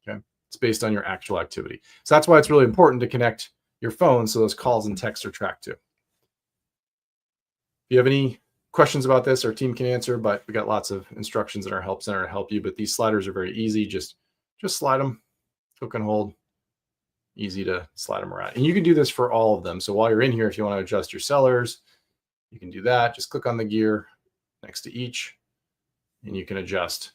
Okay. It's based on your actual activity. So that's why it's really important to connect your phone so those calls and texts are tracked too. If you have any questions about this, our team can answer, but we got lots of instructions in our help center to help you. But these sliders are very easy. Just slide them, hook and hold. Easy to slide them around. And you can do this for all of them. So while you're in here, if you want to adjust your sellers, you can do that. Just click on the gear next to each, and you can adjust.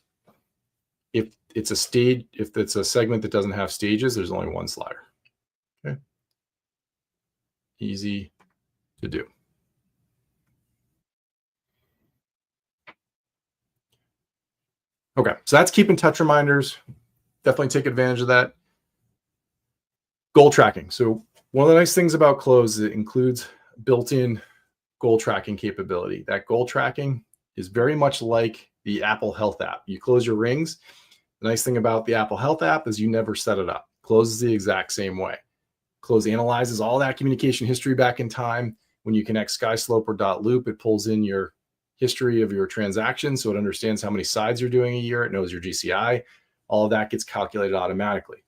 If it's a stage, if it's a segment that doesn't have stages, there's only one slider. Okay. Easy to do. Okay, so that's keep in touch reminders. Definitely take advantage of that. Goal tracking. So one of the nice things about Cloze is it includes built-in goal tracking capability. That goal tracking is very much like the Apple Health app. You close your rings. The nice thing about the Apple Health app is you never set it up. Cloze is the exact same way. Cloze analyzes all that communication history back in time. When you connect SkySlope or .loop, it pulls in your history of your transactions. So it understands how many sides you're doing a year. It knows your GCI. All of that gets calculated automatically.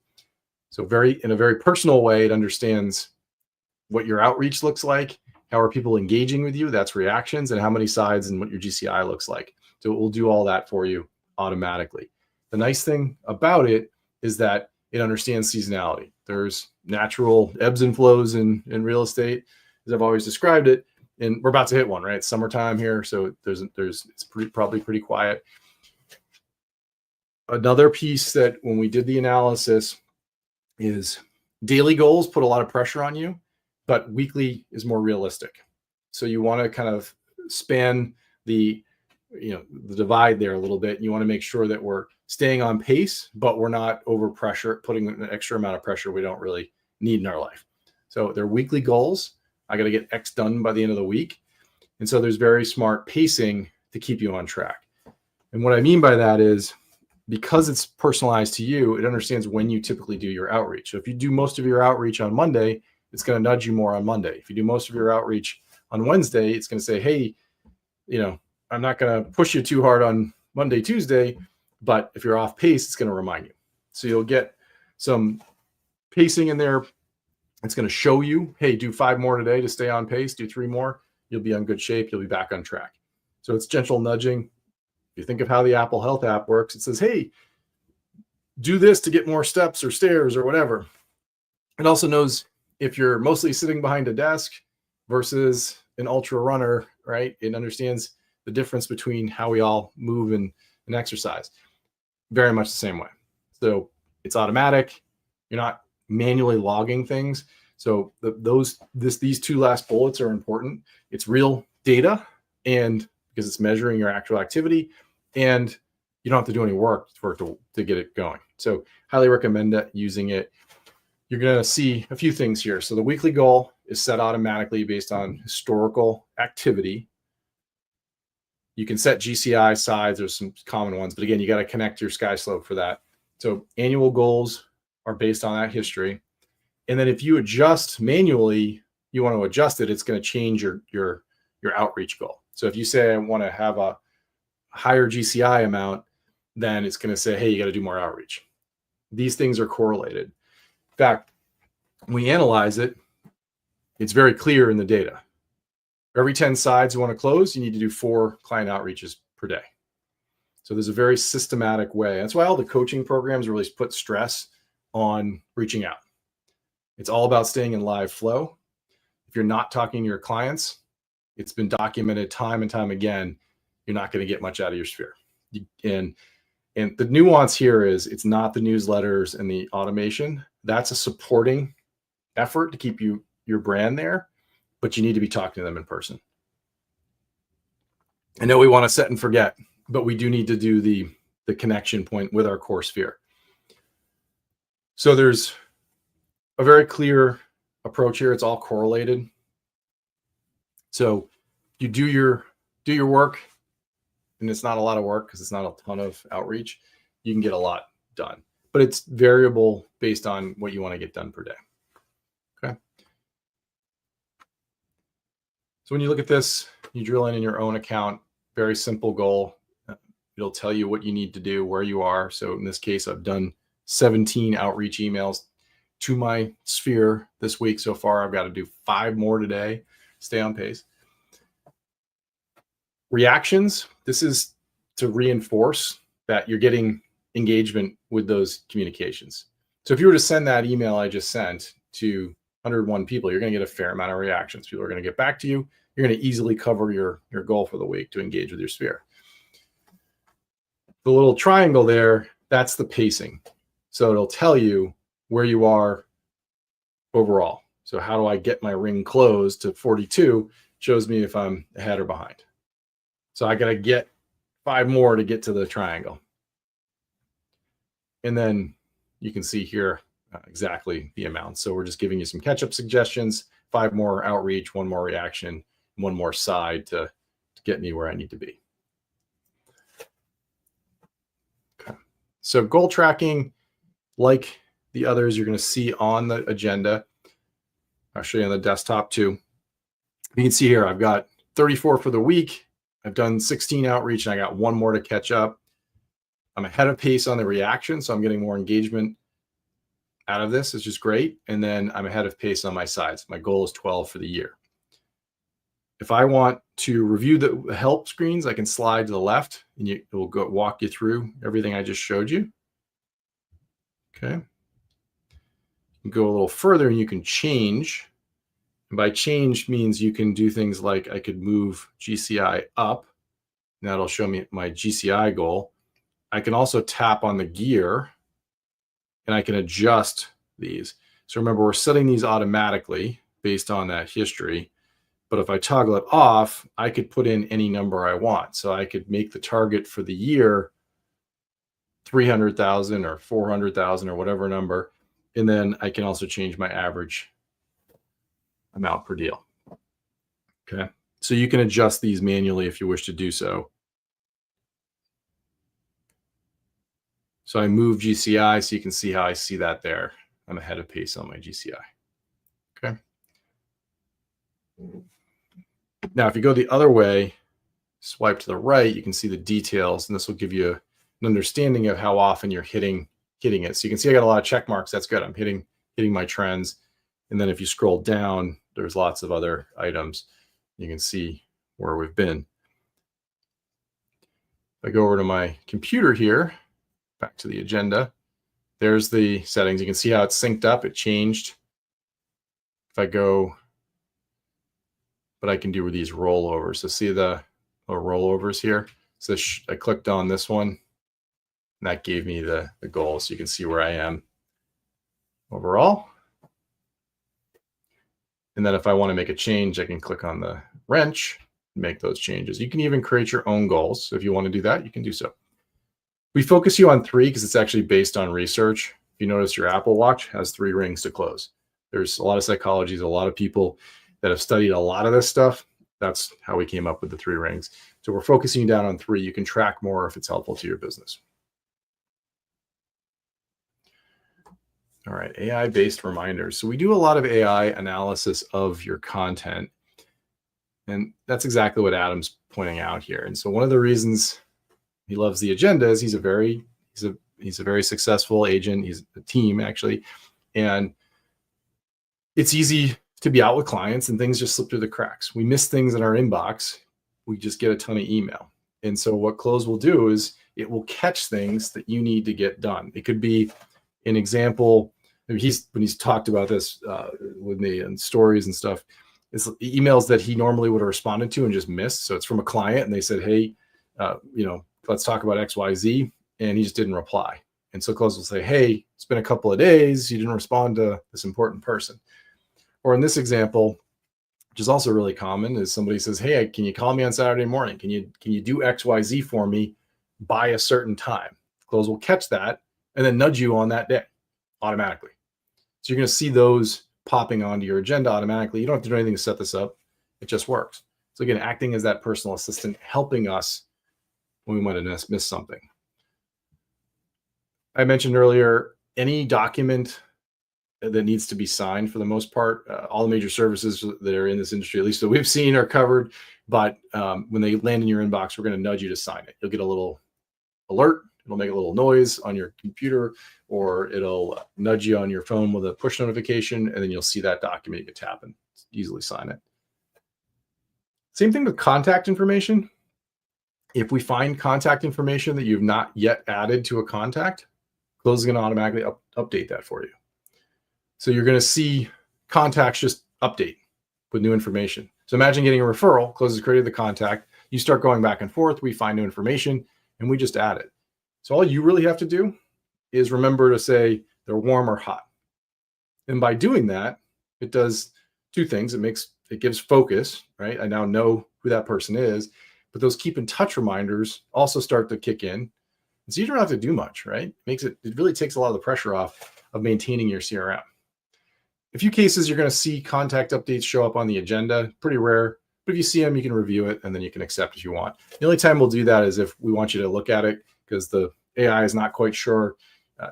So in a very personal way, it understands what your outreach looks like, how are people engaging with you, that's reactions, and how many sides and what your GCI looks like. So it will do all that for you automatically. The nice thing about it is that it understands seasonality. There's natural ebbs and flows in real estate, as I've always described it. And we're about to hit one, right? It's summertime here, so it's probably pretty quiet. Another piece that when we did the analysis is daily goals put a lot of pressure on you, but weekly is more realistic. So you want to kind of span the divide there a little bit. You want to make sure that we're staying on pace, but we're not over pressure, putting an extra amount of pressure we don't really need in our life. So they're weekly goals. I got to get X done by the end of the week. And so there's very smart pacing to keep you on track. And what I mean by that is, because it's personalized to you, it understands when you typically do your outreach. So if you do most of your outreach on Monday, it's going to nudge you more on Monday. If you do most of your outreach on Wednesday, it's going to say, hey, I'm not going to push you too hard on Monday, Tuesday, but if you're off pace, it's going to remind you. So you'll get some pacing in there. It's going to show you, hey, do 5 more today to stay on pace, do 3 more. You'll be on good shape. You'll be back on track. So it's gentle nudging. If you think of how the Apple Health app works, it says, hey, do this to get more steps or stairs or whatever. It also knows if you're mostly sitting behind a desk versus an ultra runner, right? It understands the difference between how we all move and exercise. Very much the same way. So it's automatic. You're not manually logging things. So these 2 last bullets are important. It's real data, and because it's measuring your actual activity, and you don't have to do any work for it to get it going. So highly recommend using it. You're going to see a few things here. So the weekly goal is set automatically based on historical activity. You can set GCI sides. There's some common ones, but again, you got to connect your SkySlope for that. So annual goals are based on that history. And then if you adjust manually, you want to adjust it, it's going to change your outreach goal. So if you say I want to have a higher GCI amount, then it's going to say, hey, you got to do more outreach. These things are correlated. In fact, when we analyze it, it's very clear in the data. For every 10 sides you want to close, you need to do 4 client outreaches per day. So there's a very systematic way. That's why all the coaching programs really put stress on reaching out. It's all about staying in live flow. If you're not talking to your clients, it's been documented time and time again, you're not going to get much out of your sphere. And the nuance here is it's not the newsletters and the automation. That's a supporting effort to keep your brand there. but you need to be talking to them in person. I know we want to set and forget, but we do need to do the connection point with our core sphere. So there's a very clear approach here. It's all correlated. So you do your work, and it's not a lot of work because it's not a ton of outreach. You can get a lot done, but it's variable based on what you want to get done per day. Okay. So when you look at this, you drill in your own account, very simple goal. It'll tell you what you need to do, where you are. So in this case, I've done 17 outreach emails to my sphere this week so far. I've got to do 5 more today, stay on pace. Reactions, this is to reinforce that you're getting engagement with those communications. So if you were to send that email I just sent to 101 people, you're going to get a fair amount of reactions. People are going to get back to you. You're going to easily cover your goal for the week to engage with your sphere. The little triangle there, that's the pacing. So it'll tell you where you are overall. So how do I get my ring closed to 42? Shows me if I'm ahead or behind. So I got to get 5 more to get to the triangle. And then you can see here exactly the amount. So we're just giving you some catch-up suggestions, 5 more outreach, 1 more reaction, 1 more side to get me where I need to be. Okay. So goal tracking, like the others you're going to see on the agenda. I'll show you on the desktop too. You can see here, I've got 34 for the week. I've done 16 outreach and I got 1 more to catch up. I'm ahead of pace on the reaction, so I'm getting more engagement out of this, which is great. And then I'm ahead of pace on my sides. My goal is 12 for the year. If I want to review the help screens, I can slide to the left and it will walk you through everything I just showed you. Okay. You can go a little further and you can change. And by change means you can do things like I could move GCI up. And that'll show me my GCI goal. I can also tap on the gear and I can adjust these. So remember, we're setting these automatically based on that history. But if I toggle it off, I could put in any number I want. So I could make the target for the year 300,000 or 400,000 or whatever number. And then I can also change my average amount per deal. Okay. So you can adjust these manually if you wish to do so. So I move GCI so you can see how I see that there. I'm ahead of pace on my GCI. Okay. Now, if you go the other way, swipe to the right, you can see the details, and this will give you an understanding of how often you're hitting it. So you can see I got a lot of check marks. That's good. I'm hitting my trends. And then if you scroll down, there's lots of other items. You can see where we've been. If I go over to my computer here, back to the agenda, there's the settings. You can see how it's synced up. It changed. If I go, but I can do with these rollovers. So see the little rollovers here. So I clicked on this one, and that gave me the goal. So you can see where I am overall. And then if I want to make a change, I can click on the wrench and make those changes. You can even create your own goals. So if you want to do that, you can do so. We focus you on 3 because it's actually based on research. If you notice, your Apple Watch has 3 rings to close. There's a lot of psychologists, a lot of people that have studied a lot of this stuff. That's how we came up with the 3 rings. So we're focusing you down on 3. You can track more if it's helpful to your business. All right, AI-based reminders. So we do a lot of AI analysis of your content. And that's exactly what Adam's pointing out here. And so one of the reasons he loves the agenda is he's a very successful agent. He's a team, actually. And it's easy to be out with clients and things just slip through the cracks. We miss things in our inbox. We just get a ton of email. And so what Cloze will do is it will catch things that you need to get done. It could be an example. When he's talked about this with me and stories and stuff, it's emails that he normally would have responded to and just missed. So it's from a client and they said, hey, let's talk about XYZ. And he just didn't reply. And so Cloze will say, hey, it's been a couple of days. You didn't respond to this important person. Or in this example, which is also really common, is somebody says, hey, can you call me on Saturday morning? Can you do XYZ for me by a certain time? Cloze will catch that and then nudge you on that day automatically. So you're going to see those popping onto your agenda automatically. You don't have to do anything to set this up. It just works. So again, acting as that personal assistant, helping us when we might have missed something. I mentioned earlier, any document that needs to be signed, for the most part, all the major services that are in this industry, at least that we've seen, are covered. But when they land in your inbox, we're going to nudge you to sign it. You'll get a little alert. It'll make a little noise on your computer, or it'll nudge you on your phone with a push notification, and then you'll see that document. You can tap and easily sign it. Same thing with contact information. If we find contact information that you've not yet added to a contact, Cloze is going to automatically update that for you. So you're going to see contacts just update with new information. So imagine getting a referral. Cloze has created the contact. You start going back and forth. We find new information, and we just add it. So all you really have to do is remember to say they're warm or hot. And by doing that, it does two things. It gives focus, right? I now know who that person is, but those keep in touch reminders also start to kick in. And so you don't have to do much, right? It really takes a lot of the pressure off of maintaining your CRM. A few cases you're going to see contact updates show up on the agenda, pretty rare, but if you see them, you can review it and then you can accept if you want. The only time we'll do that is if we want you to look at it because the AI is not quite sure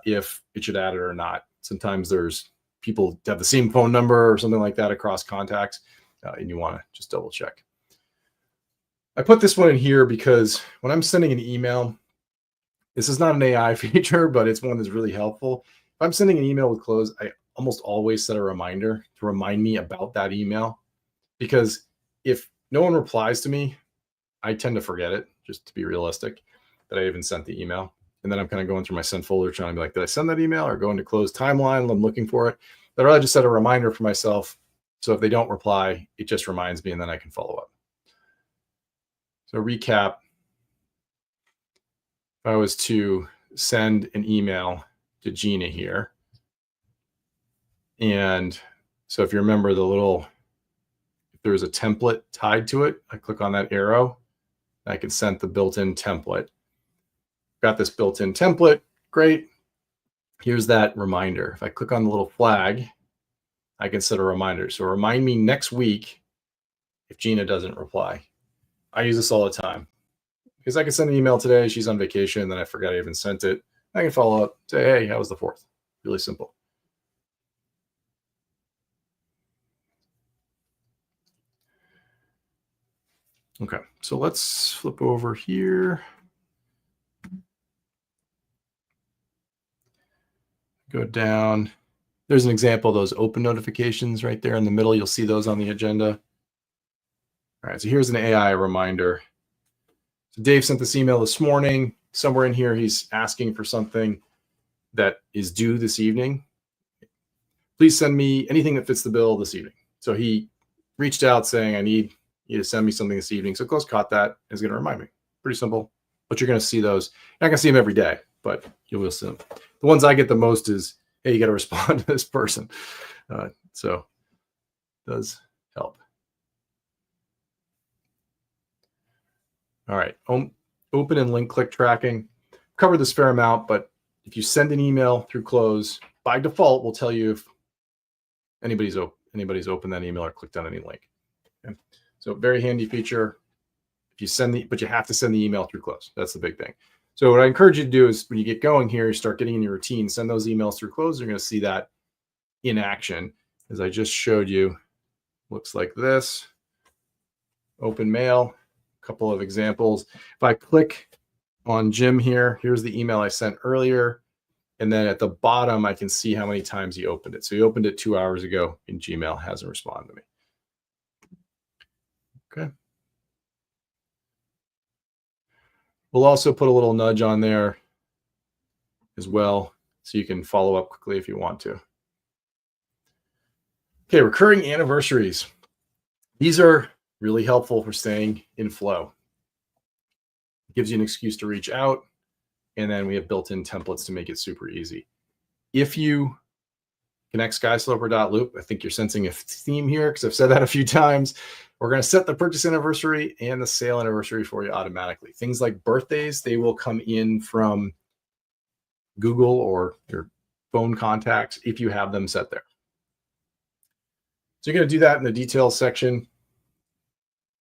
if it should add it or not. Sometimes there's people have the same phone number or something like that across contacts, and you want to just double check. I put this one in here because when I'm sending an email, this is not an AI feature, but it's one that's really helpful. If I'm sending an email with Cloze, I almost always set a reminder to remind me about that email, because if no one replies to me, I tend to forget it, just to be realistic, that I even sent the email. And then I'm kind of going through my sent folder trying to be like, did I send that email, or go into Cloze timeline? I'm looking for it. I'd rather just set a reminder for myself. So if they don't reply, it just reminds me and then I can follow up. So recap, if I was to send an email to Gina here, and so if you remember if there was a template tied to it, I click on that arrow, I can send the built-in template. Got this built-in template, great. Here's that reminder. If I click on the little flag, I can set a reminder. So remind me next week if Gina doesn't reply. I use this all the time because I can send an email today, she's on vacation, then I forgot I even sent it. I can follow up, say, hey, how was the 4th? Really simple. Okay, so let's flip over here. Go down. There's an example of those open notifications right there in the middle. You'll see those on the agenda. All right, so here's an AI reminder. So Dave sent this email this morning. Somewhere in here, he's asking for something that is due this evening. Please send me anything that fits the bill this evening. So he reached out saying, I need you to send me something this evening. So Cloze caught that and is going to remind me. Pretty simple, but you're going to see those. You're not going to see them every day, but you will see them. The ones I get the most is, hey, you got to respond to this person. So it does help. All right, open and link click tracking. Covered this fair amount, but if you send an email through Cloze, by default, we'll tell you if anybody's opened that email or clicked on any link. Okay? So very handy feature. If you but you have to send the email through Cloze. That's the big thing. So what I encourage you to do is when you get going here, you start getting in your routine, send those emails through Cloze. You're going to see that in action, as I just showed you. Looks like this. Open mail, a couple of examples. If I click on Jim here, here's the email I sent earlier. And then at the bottom, I can see how many times he opened it. So he opened it 2 hours ago in Gmail, hasn't responded to me. Okay. We'll also put a little nudge on there as well, so you can follow up quickly if you want to. Okay, recurring anniversaries. These are really helpful for staying in flow. It gives you an excuse to reach out, and then we have built-in templates to make it super easy. If you connectsskysloper.loop. I think you're sensing a theme here because I've said that a few times. We're going to set the purchase anniversary and the sale anniversary for you automatically. Things like birthdays, they will come in from Google or your phone contacts if you have them set there. So you're going to do that in the details section.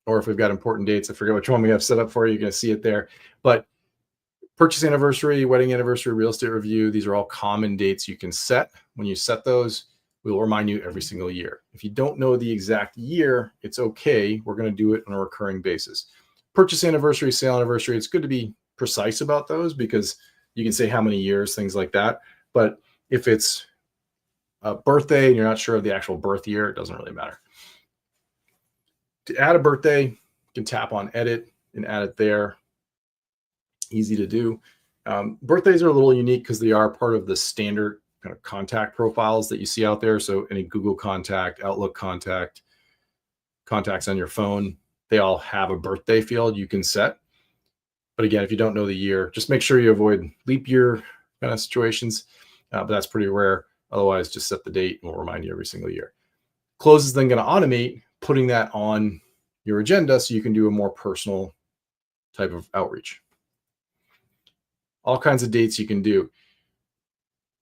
Or if we've got important dates, I forget which one we have set up for you, you're going to see it there. But purchase anniversary, wedding anniversary, real estate review, these are all common dates you can set. When you set those, we will remind you every single year. If you don't know the exact year, it's okay. We're going to do it on a recurring basis. Purchase anniversary, sale anniversary, it's good to be precise about those because you can say how many years, things like that. But if it's a birthday and you're not sure of the actual birth year, it doesn't really matter. To add a birthday, you can tap on edit and add it there. Easy to do. Birthdays are a little unique because they are part of the standard kind of contact profiles that you see out there. So any Google contact, Outlook contact, contacts on your phone, they all have a birthday field you can set. But again, if you don't know the year, just make sure you avoid leap year kind of situations. But that's pretty rare. Otherwise, just set the date and we'll remind you every single year. Cloze is then going to automate putting that on your agenda so you can do a more personal type of outreach. All kinds of dates you can do.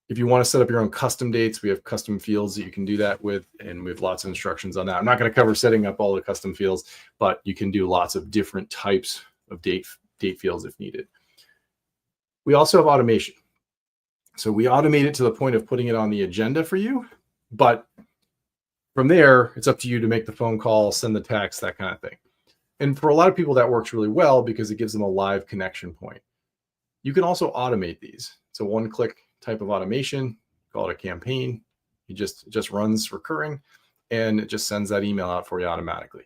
If you want to set up your own custom dates, we have custom fields that you can do that with, and we have lots of instructions on that. I'm not going to cover setting up all the custom fields, but you can do lots of different types of date fields if needed. We also have automation. So we automate it to the point of putting it on the agenda for you, but from there, it's up to you to make the phone call, send the text, that kind of thing. And for a lot of people, that works really well because it gives them a live connection point. You can also automate these. It's a one-click type of automation, call it a campaign. It just runs recurring, and it just sends that email out for you automatically.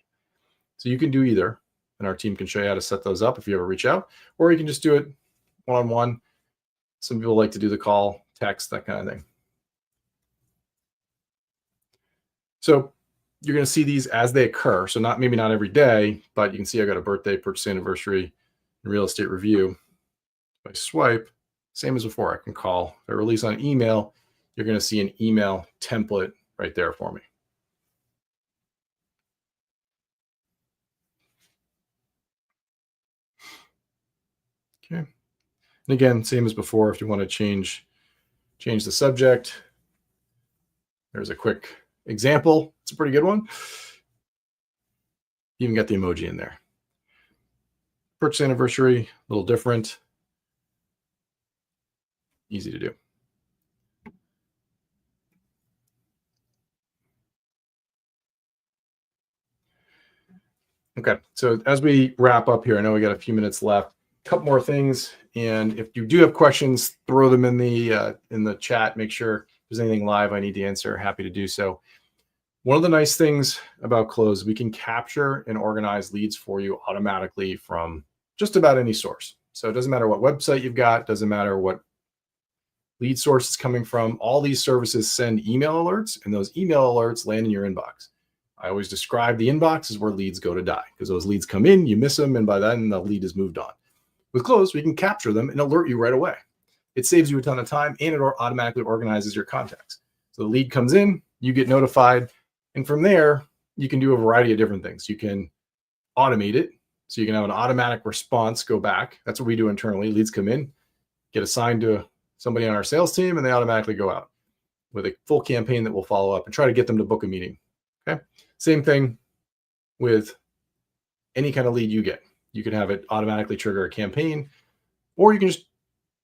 So you can do either, and our team can show you how to set those up if you ever reach out, or you can just do it one-on-one. Some people like to do the call, text, that kind of thing. So you're going to see these as they occur. So maybe not every day, but you can see I got a birthday, purchase anniversary, and real estate review. If I swipe, same as before, I can call. If I release on email, you're going to see an email template right there for me. Okay. And again, same as before, if you want to change the subject, there's a quick example. It's a pretty good one. You even got the emoji in there. Purchase anniversary, a little different. Easy to do. Okay, so as we wrap up here, I know we got a few minutes left. A couple more things, and if you do have questions, throw them in the chat. Make sure if there's anything live I need to answer, happy to do so. One of the nice things about Cloze, we can capture and organize leads for you automatically from just about any source. So it doesn't matter what website you've got, doesn't matter what lead source is coming from. All these services send email alerts, and those email alerts land in your inbox. I always describe the inbox as where leads go to die, because those leads come in, you miss them, and by then the lead is moved on. With Cloze, we can capture them and alert you right away. It saves you a ton of time, and it automatically organizes your contacts. So the lead comes in, you get notified, and from there, you can do a variety of different things. You can automate it, so you can have an automatic response go back. That's what we do internally. Leads come in, get assigned to somebody on our sales team, and they automatically go out with a full campaign that will follow up and try to get them to book a meeting. Okay. Same thing with any kind of lead you get. You can have it automatically trigger a campaign, or you can just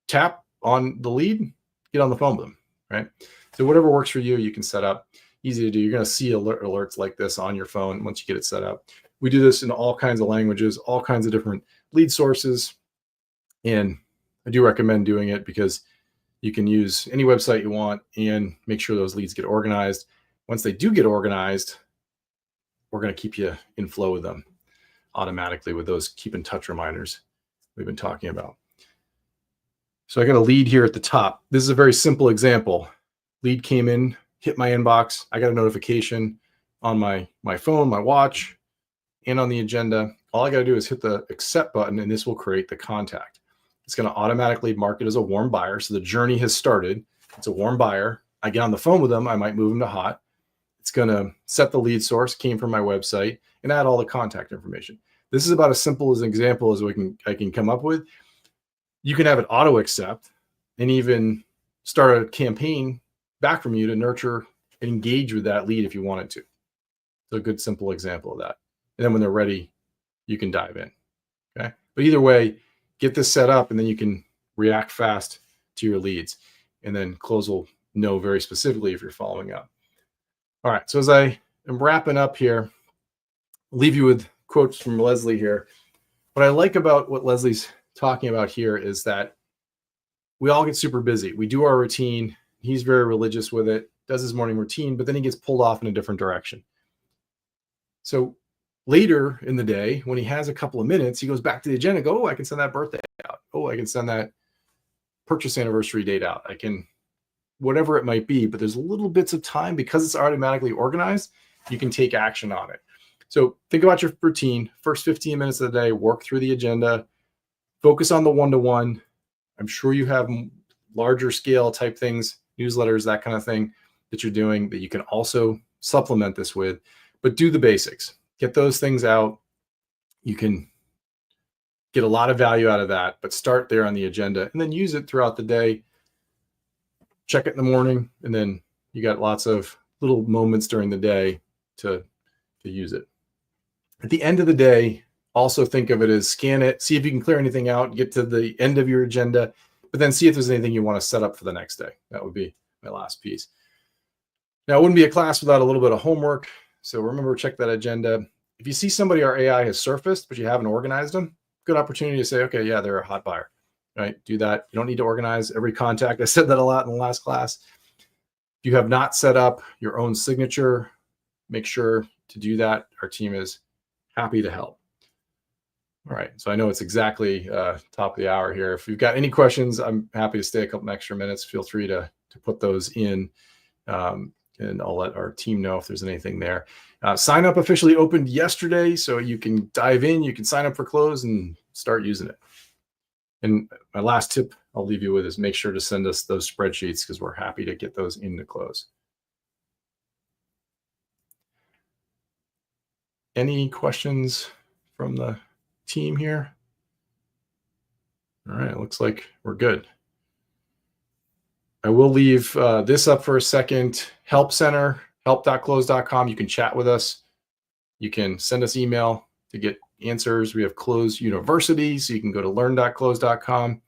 tap on the lead, get on the phone with them, right? So whatever works for you, you can set up. Easy to do. You're going to see alerts like this on your phone once you get it set up. We do this in all kinds of languages, all kinds of different lead sources. And I do recommend doing it because you can use any website you want and make sure those leads get organized. Once they do get organized, we're going to keep you in flow with them automatically with those keep in touch reminders we've been talking about. So I got a lead here at the top. This is a very simple example. Lead came in, hit my inbox. I got a notification on my phone, my watch, and on the agenda. All I got to do is hit the accept button, and this will create the contact. It's going to automatically mark it as a warm buyer. So the journey has started. It's a warm buyer. I get on the phone with them, I might move them to hot. It's going to set the lead source, came from my website, and add all the contact information. This is about as simple as an example as I can come up with. You can have it auto accept and even start a campaign back from you to nurture and engage with that lead if you wanted to. So a good simple example of that. And then when they're ready, you can dive in. Okay. But either way, get this set up and then you can react fast to your leads. And then Cloze will know very specifically if you're following up. All right. So as I am wrapping up here, I'll leave you with quotes from Leslie here. What I like about what Leslie's talking about here is that we all get super busy. We do our routine. He's very religious with it, does his morning routine, but then he gets pulled off in a different direction. So later in the day, when he has a couple of minutes, he goes back to the agenda, go, oh, I can send that birthday out. Oh, I can send that purchase anniversary date out. I can, whatever it might be, but there's little bits of time because it's automatically organized, you can take action on it. So think about your routine, first 15 minutes of the day, work through the agenda, focus on the one-to-one. I'm sure you have larger scale type things, newsletters, that kind of thing that you're doing that you can also supplement this with, but do the basics, get those things out. You can get a lot of value out of that, but start there on the agenda and then use it throughout the day. Check it in the morning, and then you got lots of little moments during the day to use it. At the end of the day, also think of it as scan it, see if you can clear anything out, get to the end of your agenda, but then see if there's anything you want to set up for the next day. That would be my last piece. Now, it wouldn't be a class without a little bit of homework. So remember, check that agenda. If you see somebody our AI has surfaced, but you haven't organized them, good opportunity to say, okay, yeah, they're a hot buyer, right? Do that. You don't need to organize every contact. I said that a lot in the last class. If you have not set up your own signature, make sure to do that. Our team is happy to help. All right, so I know it's exactly top of the hour here. If you've got any questions, I'm happy to stay a couple extra minutes. Feel free to put those in, and I'll let our team know if there's anything there. Sign up officially opened yesterday, so you can dive in. You can sign up for Cloze and start using it. And my last tip I'll leave you with is make sure to send us those spreadsheets because we're happy to get those into Cloze. Any questions from the team here? All right, looks like we're good. I will leave this up for a second. Help Center, help.cloze.com. You can chat with us. You can send us email to get answers. We have Cloze University, so you can go to learn.cloze.com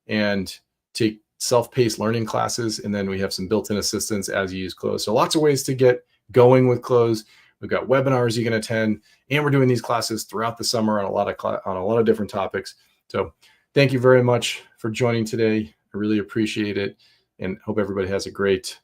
and take self-paced learning classes. And then we have some built-in assistance as you use Cloze. So lots of ways to get going with Cloze. We've got webinars you can attend, and we're doing these classes throughout the summer on a lot of different topics. So thank you very much for joining today. I really appreciate it, and hope everybody has a great